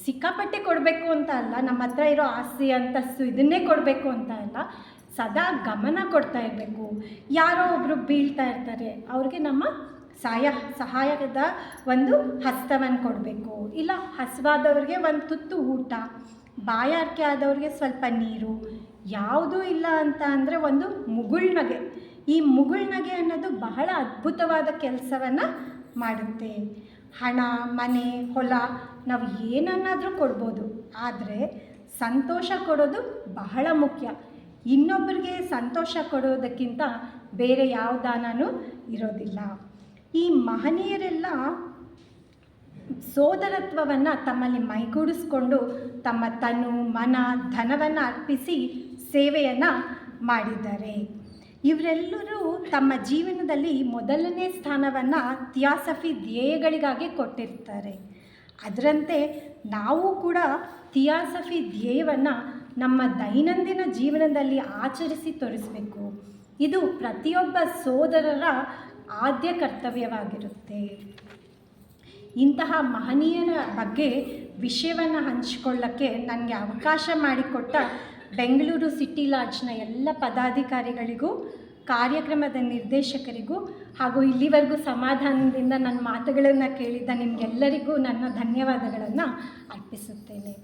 ಸಿಕ್ಕಾಪಟ್ಟೆ ಕೊಡಬೇಕು ಅಂತ ಅಲ್ಲ, ನಮ್ಮ ಹತ್ರ ಇರೋ ಆಸ್ತಿ ಅಂತಸ್ತು ಇದನ್ನೇ ಕೊಡಬೇಕು ಅಂತ ಅಲ್ಲ, ಸದಾ ಗಮನ ಕೊಡ್ತಾ ಇರಬೇಕು. ಯಾರೋ ಒಬ್ಬರು ಬೀಳ್ತಾ ಇರ್ತಾರೆ, ಅವ್ರಿಗೆ ನಮ್ಮ ಸಹಾಯದ ಒಂದು ಹಸ್ತವನ್ನು ಕೊಡಬೇಕು. ಇಲ್ಲ ಹಸಿವಾದವ್ರಿಗೆ ಒಂದು ತುತ್ತು ಊಟ, ಬಾಯಾರಿಕೆ ಆದವ್ರಿಗೆ ಸ್ವಲ್ಪ ನೀರು, ಯಾವುದೂ ಇಲ್ಲ ಅಂತ ಅಂದರೆ ಒಂದು ಮುಗುಳ್ನಗೆ. ಈ ಮುಗುಳ್ನಗೆ ಅನ್ನೋದು ಬಹಳ ಅದ್ಭುತವಾದ ಕೆಲಸವನ್ನು ಮಾಡುತ್ತೆ. ಹಣ, ಮನೆ, ಹೊಲ ನಾವು ಏನನ್ನಾದರೂ ಕೊಡ್ಬೋದು, ಆದರೆ ಸಂತೋಷ ಕೊಡೋದು ಬಹಳ ಮುಖ್ಯ. ಇನ್ನೊಬ್ಬರಿಗೆ ಸಂತೋಷ ಕೊಡೋದಕ್ಕಿಂತ ಬೇರೆ ಯಾವ ದಾನವೂ ಇರೋದಿಲ್ಲ. ಈ ಮಹನೀಯರೆಲ್ಲ ಸೋದರತ್ವವನ್ನು ತಮ್ಮಲ್ಲಿ ಮೈಗೂಡಿಸ್ಕೊಂಡು ತಮ್ಮ ತನು, ಮನ, ಧನವನ್ನು ಅರ್ಪಿಸಿ ಸೇವೆಯನ್ನು ಮಾಡಿದ್ದಾರೆ. ಇವರೆಲ್ಲರೂ ತಮ್ಮ ಜೀವನದಲ್ಲಿ ಮೊದಲನೇ ಸ್ಥಾನವನ್ನು ಥಿಯಾಸಫಿ ಧ್ಯೇಯಗಳಿಗಾಗಿ ಕೊಟ್ಟಿರ್ತಾರೆ. ಅದರಂತೆ ನಾವು ಕೂಡ ಥಿಯಾಸಫಿ ಧ್ಯೇಯವನ್ನು ನಮ್ಮ ದೈನಂದಿನ ಜೀವನದಲ್ಲಿ ಆಚರಿಸಿ ತೋರಿಸಬೇಕು. ಇದು ಪ್ರತಿಯೊಬ್ಬ ಸೋದರರ ಆದ್ಯ ಕರ್ತವ್ಯವಾಗಿರುತ್ತೆ. ಇಂತಹ ಮಹನೀಯರ ಬಗ್ಗೆ ವಿಷಯವನ್ನು ಹಂಚಿಕೊಳ್ಳೋಕ್ಕೆ ನನಗೆ ಅವಕಾಶ ಮಾಡಿಕೊಟ್ಟ ಬೆಂಗಳೂರು ಸಿಟಿ ಲಾಡ್ಜ್ನ ಎಲ್ಲ ಪದಾಧಿಕಾರಿಗಳಿಗೂ, ಕಾರ್ಯಕ್ರಮದ ನಿರ್ದೇಶಕರಿಗೂ ಹಾಗೂ ಇಲ್ಲಿವರೆಗೂ ಸಮಾಧಾನದಿಂದ ನನ್ನ ಮಾತುಗಳನ್ನು ಕೇಳಿದ ನಿಮಗೆಲ್ಲರಿಗೂ ನನ್ನ ಧನ್ಯವಾದಗಳನ್ನು ಅರ್ಪಿಸುತ್ತೇನೆ.